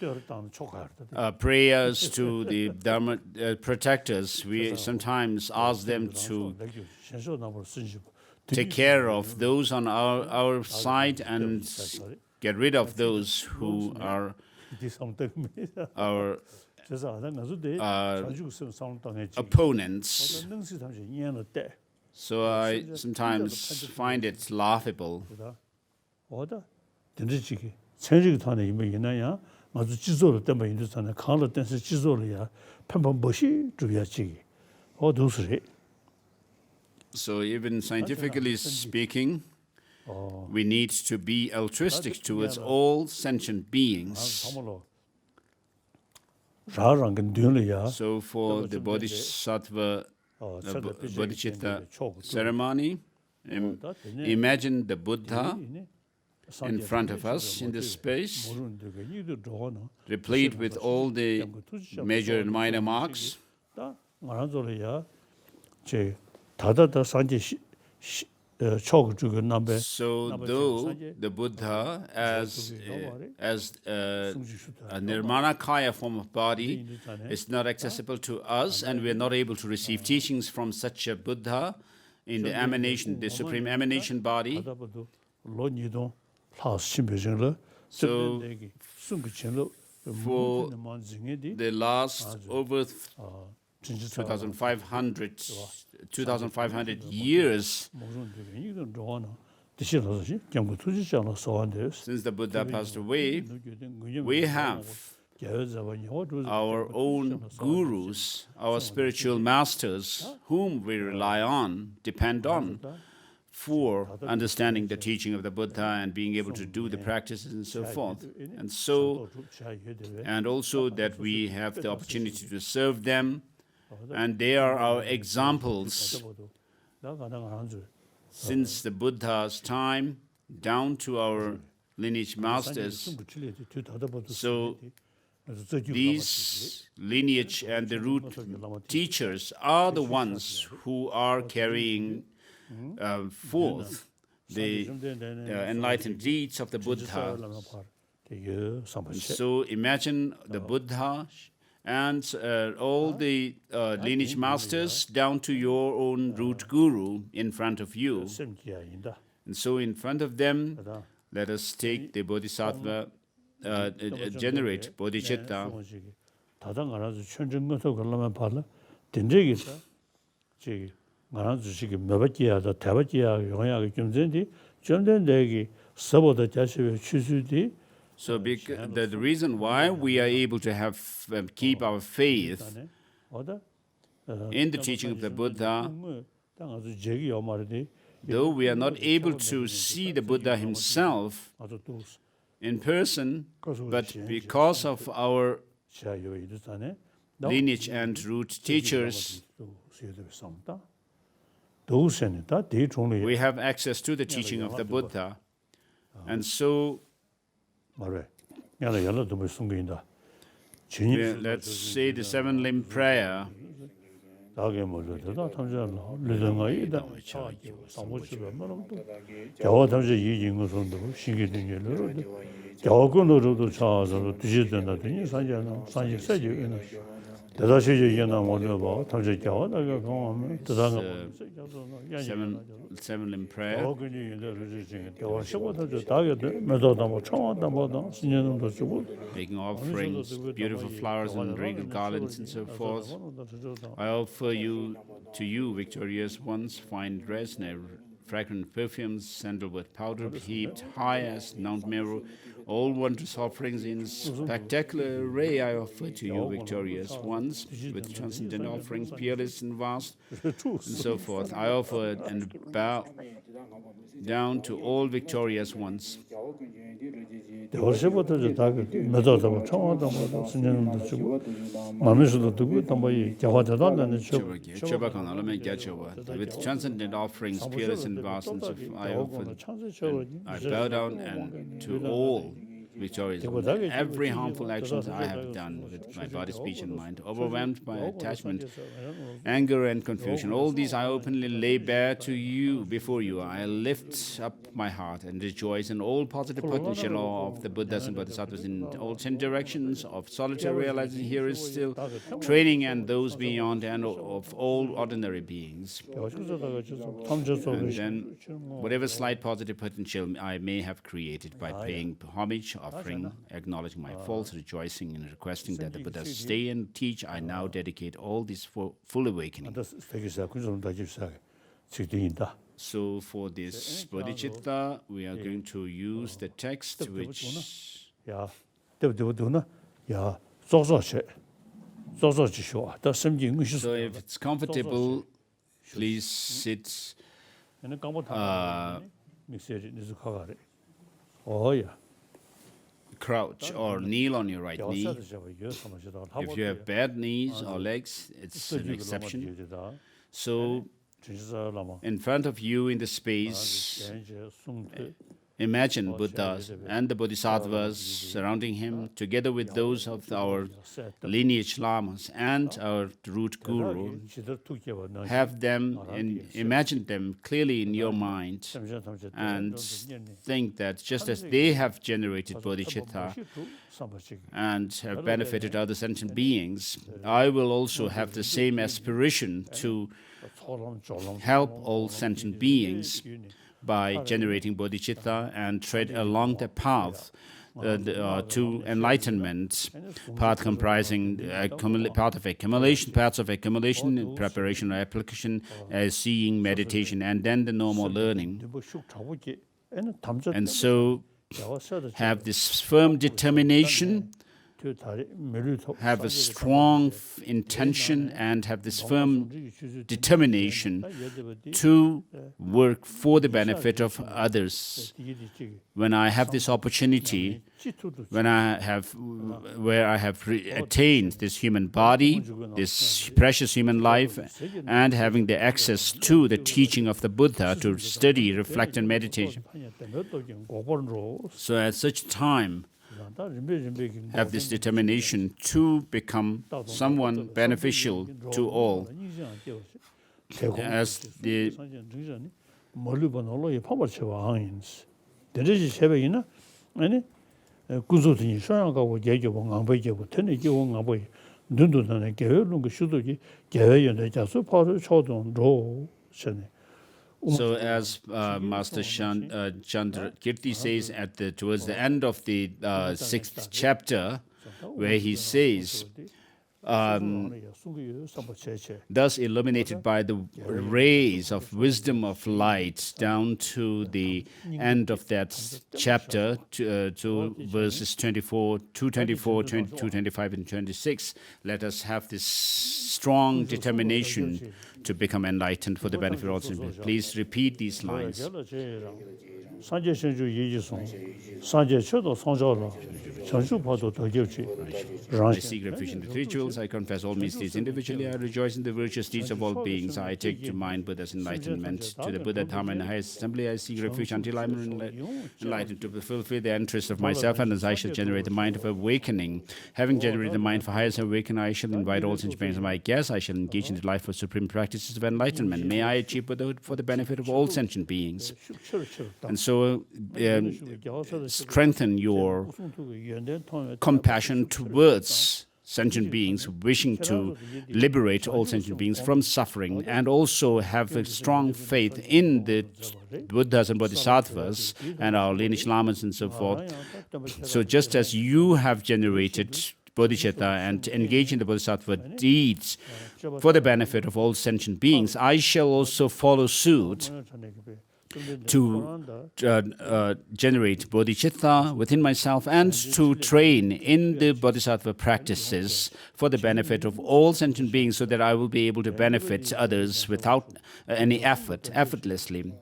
prayers to the Dharma protectors, we sometimes ask them to take care of those on our side and get rid of those who are our opponents. So I sometimes find it laughable. So even scientifically speaking, we need to be altruistic towards all sentient beings. So for the Bodhisattva, Bodhichitta ceremony, imagine the Buddha in front of us in this space, replete with all the major and minor marks. So though the Buddha as a nirmanakaya form of body is not accessible to us, and we are not able to receive teachings from such a Buddha in the emanation, the supreme emanation body. So for the last over 2,500 years since the Buddha passed away, we have our own gurus, our spiritual masters, whom we rely on, depend on, for understanding the teaching of the Buddha and being able to do the practices and so forth. And also that we have the opportunity to serve them, and they are our examples since the Buddha's time down to our lineage masters. So these lineage and the root teachers are the ones who are carrying forth the enlightened deeds of the Buddha. So imagine the Buddha and all the lineage masters down to your own root guru in front of you. And so in front of them, let us take the Bodhisattva, generate Bodhichitta. So the reason why we are able to have keep our faith in the teaching of the Buddha, though we are not able to see the Buddha himself in person, but because of our lineage and root teachers, we have access to the teaching of the Buddha. And so let's say the seven-limb prayer. Seven-limb prayer. Making offerings, beautiful flowers and regal garlands and so forth. I offer to you, victorious ones, fine dress, fragrant perfumes, sandalwood powder, heaped high as Mount Meru, all wondrous offerings in spectacular array I offer to you, victorious ones, with transcendent offerings, peerless and vast, and so forth. I offer and bow down to all victorious ones. With transcendent offerings, peerless and vast, and so I offer, and I bow down and to all victorious over every harmful actions I have done with my body, speech, and mind, overwhelmed by attachment, anger, and confusion. All these I openly lay bare to you, before you. I lift up my heart and rejoice in all positive potential of the Buddhas and Bodhisattvas in all 10 directions of solitary realizing. Here is still training and those beyond and of all ordinary beings. And then whatever slight positive potential I may have created by paying homage, offering, acknowledging my faults, rejoicing, and requesting that the Buddhas stay and teach, I now dedicate all this for full awakening. So for this Bodhichitta, we are going to use the text which... So if it's comfortable, please sit, crouch or kneel on your right knee. If you have bad knees or legs, it's an exception. So in front of you in the space, imagine Buddhas and the Bodhisattvas surrounding him, together with those of our lineage lamas and our root guru. Have them and imagine them clearly in your mind and think that just as they have generated bodhicitta and have benefited other sentient beings, I will also have the same aspiration to help all sentient beings by generating bodhicitta and tread along the path to enlightenment, path comprising parts of accumulation, preparation or application, seeing, meditation, and then the normal learning. And so have this firm determination, have a strong intention, and have this firm determination to work for the benefit of others. When I have this opportunity, where I have attained this human body, this precious human life, and having the access to the teaching of the Buddha to study, reflect, and meditate. So at such time, have this determination to become someone beneficial to all. As the So as Master Chandra Kirti says towards the end of the 6th chapter, where he says, thus illuminated by the rays of wisdom of light, down to the end of that chapter, to verses 24, 224, 22, 25, and 26, let us have this strong determination to become enlightened for the benefit of all citizens. Please repeat these lines. I seek refuge in the rituals. I confess all misdeeds individually. I rejoice in the virtuous deeds of all beings. I take to mind Buddha's enlightenment. To the Buddha, Dharma, and the highest assembly, I seek refuge until I am enlightened to fulfill the interests of myself, and as I shall generate the mind of awakening. Having generated the mind for highest awakening, I shall invite all sentient beings. I guess I shall engage in the life of supreme practices of enlightenment. May I achieve Buddhahood for the benefit of all sentient beings. And so strengthen your compassion towards sentient beings, wishing to liberate all sentient beings from suffering, and also have a strong faith in the Buddhas and Bodhisattvas and our lineage lamas and so forth. So just as you have generated bodhicitta and engage in the bodhisattva deeds for the benefit of all sentient beings, I shall also follow suit to generate bodhicitta within myself and to train in the bodhisattva practices for the benefit of all sentient beings, so that I will be able to benefit others without any effort, effortlessly.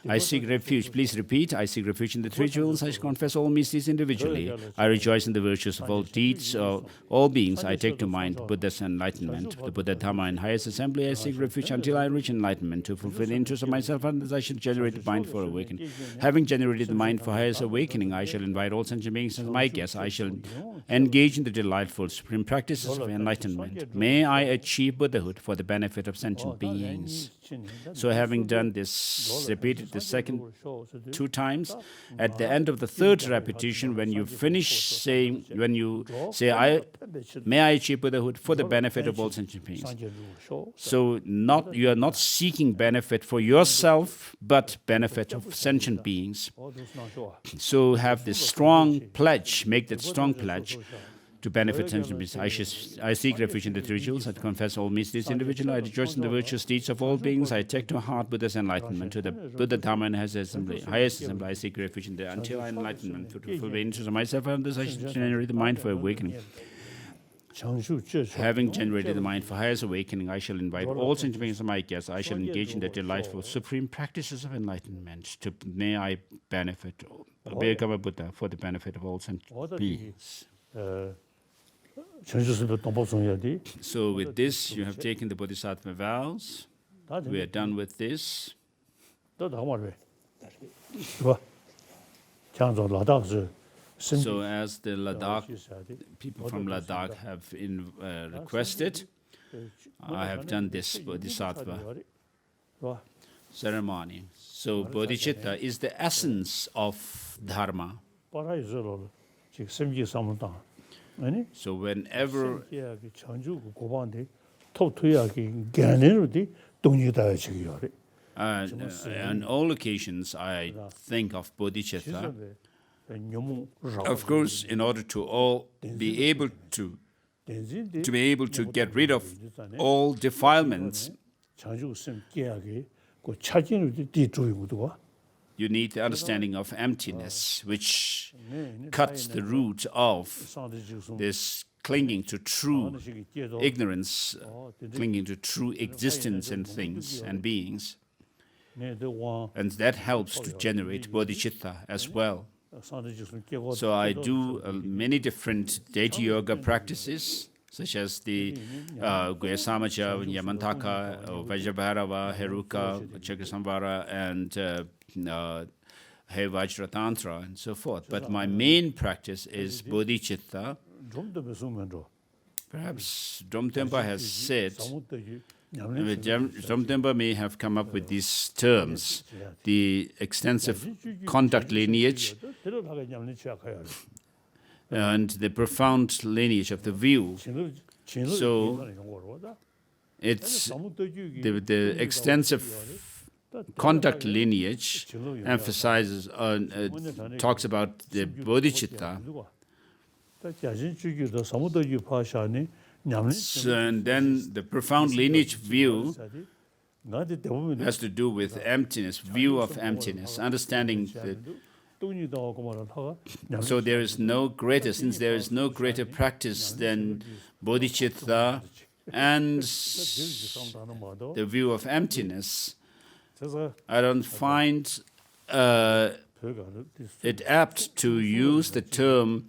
I seek refuge. Please repeat. I seek refuge in the three jewels. I confess all mysteries individually. I rejoice in the virtues of all deeds, all beings. I take to mind Buddha's enlightenment, the Buddha Dharma and highest assembly. I seek refuge until I reach enlightenment. To fulfill the interests of myself and others, I shall generate the mind for awakening. Having generated the mind for highest awakening, I shall invite all sentient beings as my guests. I shall engage in the delightful supreme practices of enlightenment. May I achieve Buddhahood for the benefit of sentient beings. So having done this, repeated the second 2 times, at the end of the third repetition, when you finish saying, may I achieve Buddhahood for the benefit of all sentient beings. So you are not seeking benefit for yourself, but benefit of sentient beings. So have this strong pledge, make that strong pledge to benefit sentient beings. I seek refuge in the three jewels. I confess all mysteries individually. I rejoice in the virtuous deeds of all beings. I take to heart Buddha's enlightenment. To the Buddha Dharma and highest assembly, I seek refuge in the until I enlightenment. To fulfill the interests of myself and others, I shall generate the mind for awakening. Having generated the mind for highest awakening, I shall invite all sentient beings as my guests. I shall engage in the delightful supreme practices of enlightenment. May I become a Buddha for the benefit of all sentient beings. So with this, you have taken the Bodhisattva vows. We are done with this. So as the people from Ladakh have requested, I have done this Bodhisattva ceremony. So Bodhichitta is the essence of Dharma. So whenever on all occasions I think of Bodhichitta, of course, in order to be able to get rid of all defilements, you need the understanding of emptiness, which cuts the root of this clinging to true ignorance, clinging to true existence in things and beings. And that helps to generate bodhicitta as well. So I do many different deity yoga practices, such as the Guyasamaja, Yamantaka, Vajrabhairava, Heruka, Chakrasamvara, and He Vajratantra, and so forth. But my main practice is bodhicitta. Perhaps Dromtempa has said, Dromtempa may have come up with these terms, the extensive conduct lineage and the profound lineage of the view. So it's the extensive conduct lineage emphasizes talks about the bodhicitta. So, and then the profound lineage view has to do with emptiness, view of emptiness, understanding that. So there is no greater, since there is no greater practice than bodhicitta and the view of emptiness, I don't find it apt to use the term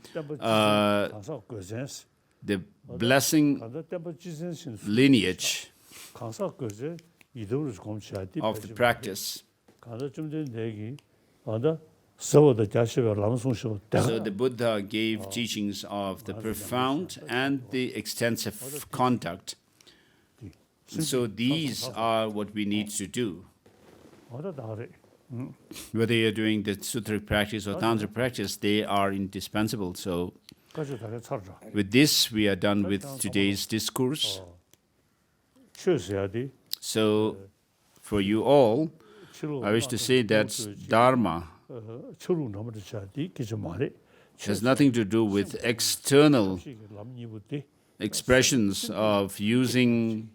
the blessing lineage of the practice. So the Buddha gave teachings of the profound and the extensive conduct. So these are what we need to do. Whether you're doing the sutric practice or tantric practice, they are indispensable. So with this, we are done with today's discourse. So for you all, I wish to say that Dharma has nothing to do with external expressions of using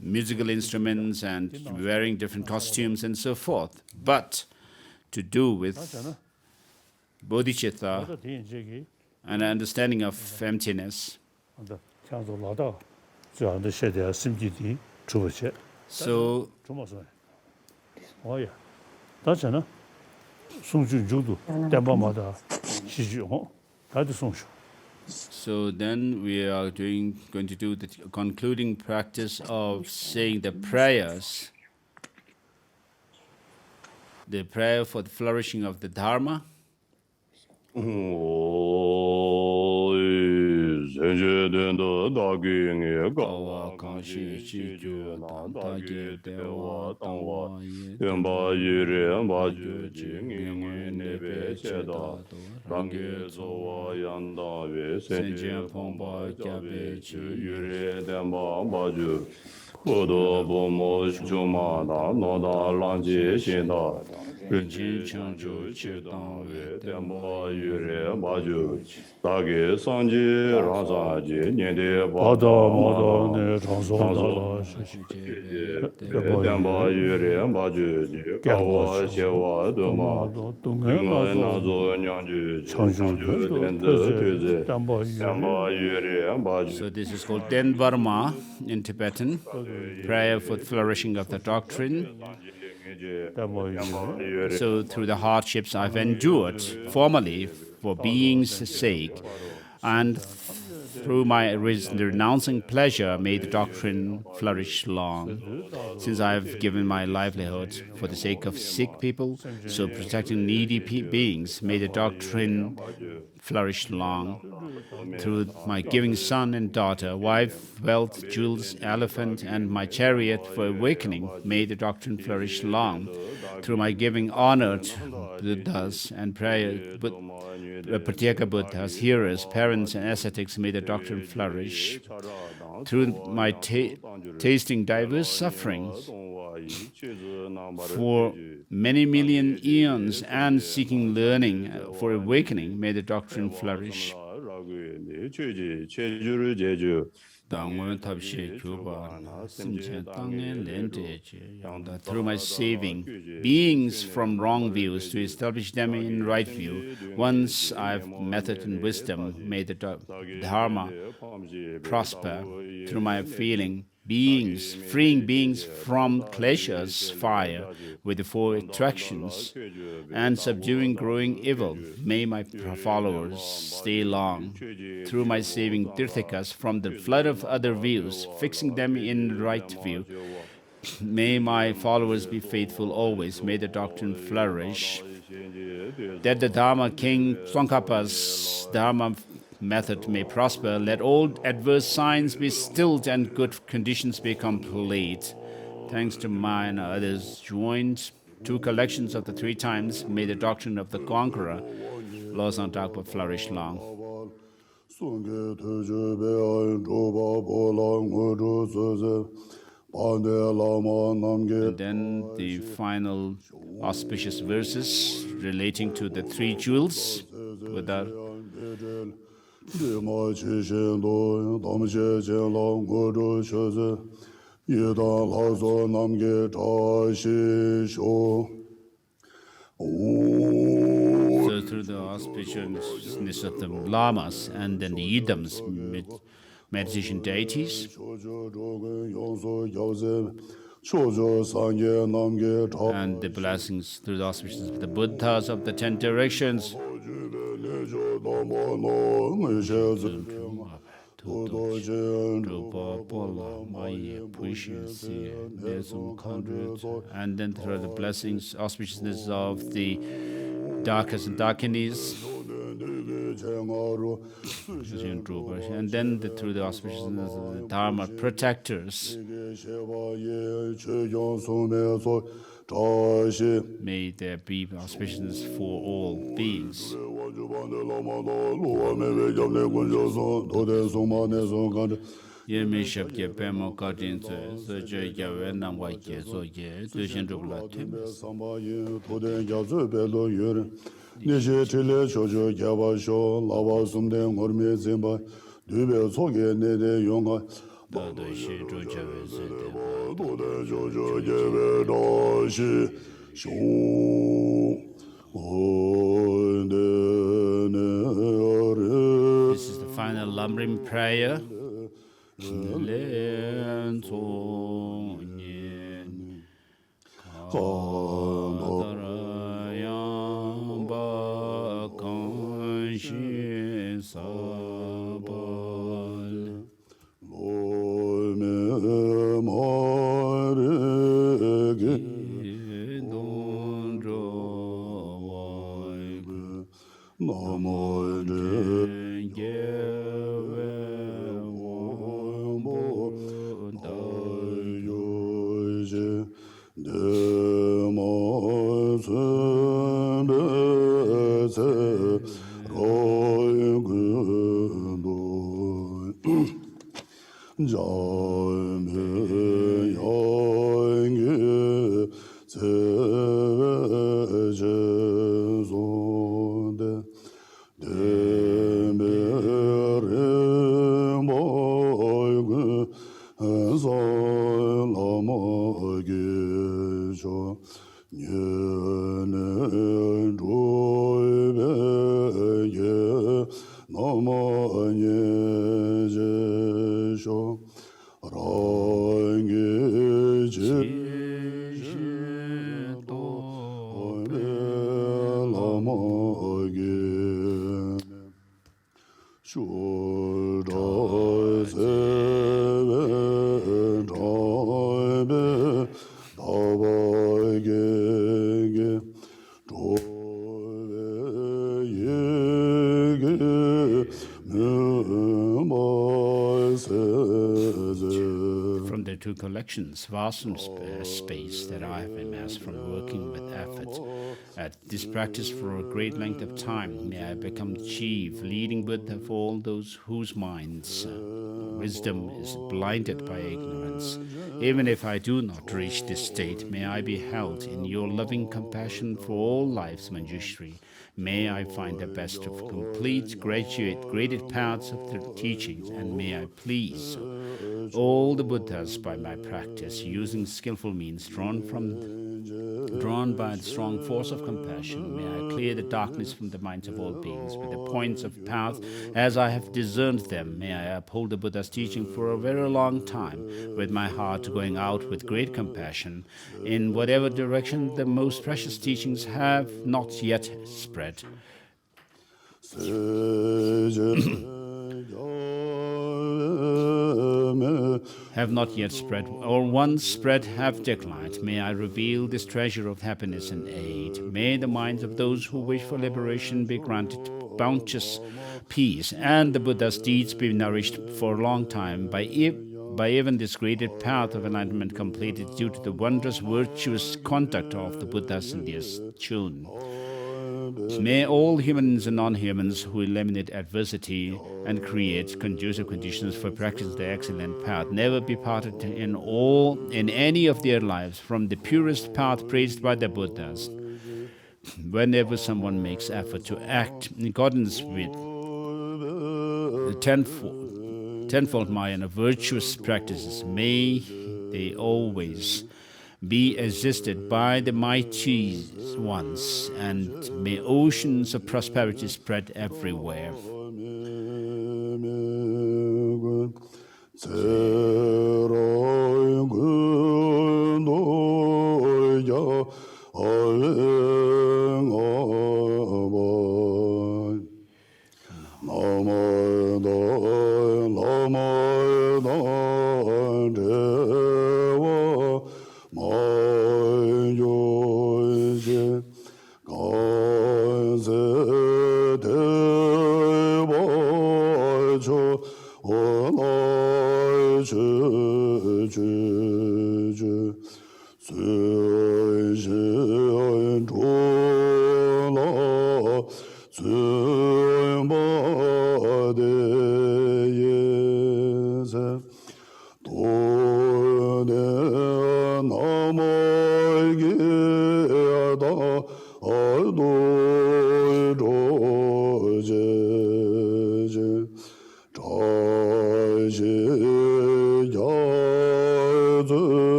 musical instruments and wearing different costumes and so forth, but to do with bodhicitta and understanding of emptiness. So That's enough. Sungshu Judu, Dambamada, Shiju, that's Sungshu. So then we are going to do the concluding practice of saying the prayers. The prayer for the flourishing of the Dharma. So this is called Dharma in Tibetan, prayer for the flourishing of the doctrine. So through the hardships I've endured formally for being's sake, and through my renouncing pleasure, may the doctrine flourish long. Since I've given my livelihood for the sake of sick people, so protecting needy beings, may the doctrine flourish long. Through my giving son and daughter, wife, wealth, jewels, elephant, and my chariot for awakening, may the doctrine flourish long. Through my giving honored Buddhas and prayer, Pratyeka Buddhas, hearers, parents, and ascetics, may the doctrine flourish. Through my tasting diverse sufferings for many million eons and seeking learning for awakening, may the doctrine flourish. Through my saving beings from wrong views to establish them in right view, once I've method and wisdom, may the Dharma prosper. Through my freeing beings from kleshas, fire, with the four attractions, and subduing growing evil, may my followers stay long. Through my saving tirthikas from the flood of other views, fixing them in right view, may my followers be faithful always. May the doctrine flourish. That the Dharma King Tsongkhapa's Dharma method may prosper. Let all adverse signs be stilled and good conditions be complete. Thanks to mine and others joined, two collections of the three times, may the doctrine of the conqueror, Losang Dakpa, flourish long. And then the final auspicious verses relating to the three jewels without so through the auspiciousness of the lamas and then the yidams, meditation deities, and the blessings through the auspiciousness of the Buddhas of the 10 directions. And then through the blessings, auspiciousness of the Dakas and Dakinis, and then through the auspiciousness of the Dharma protectors, may there be auspiciousness for all beings. This is the final lumbering prayer. Namo From the two collections, vast space that I have amassed from working with effort at this practice for a great length of time, may I become chief, leading Buddha of all those whose minds wisdom is blinded by ignorance. Even if I do not reach this state, may I be held in your loving compassion for all lives, Manjushri. May I find the best of complete, graded paths of the teachings, and may I please all the Buddhas by my practice, using skillful means drawn by the strong force of compassion. May I clear the darkness from the minds of all beings with the points of path as I have discerned them. May I uphold the Buddha's teaching for a very long time, with my heart going out with great compassion in whatever direction the most precious teachings have not yet spread. Have not yet spread, or once spread have declined. May I reveal this treasure of happiness and aid. May the minds of those who wish for liberation be granted bounteous peace, and the Buddha's deeds be nourished for a long time by even this graded path of enlightenment completed due to the wondrous virtuous conduct of the Buddhas and their children. May all humans and non-humans who eliminate adversity and create conducive conditions for practicing the excellent path never be parted in any of their lives from the purest path praised by the Buddhas. Whenever someone makes effort to act in accordance with the tenfold Maya and virtuous practices, may they always be assisted by the mighty ones, and may oceans of prosperity spread everywhere.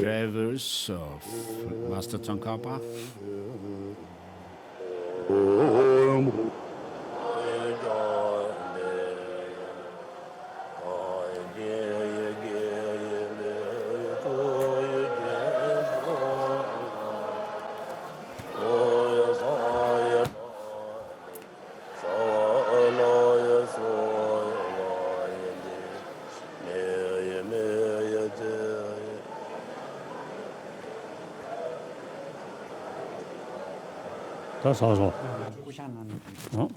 Traverse of Master Tsongkhapa. 다 사서. 부산은 어?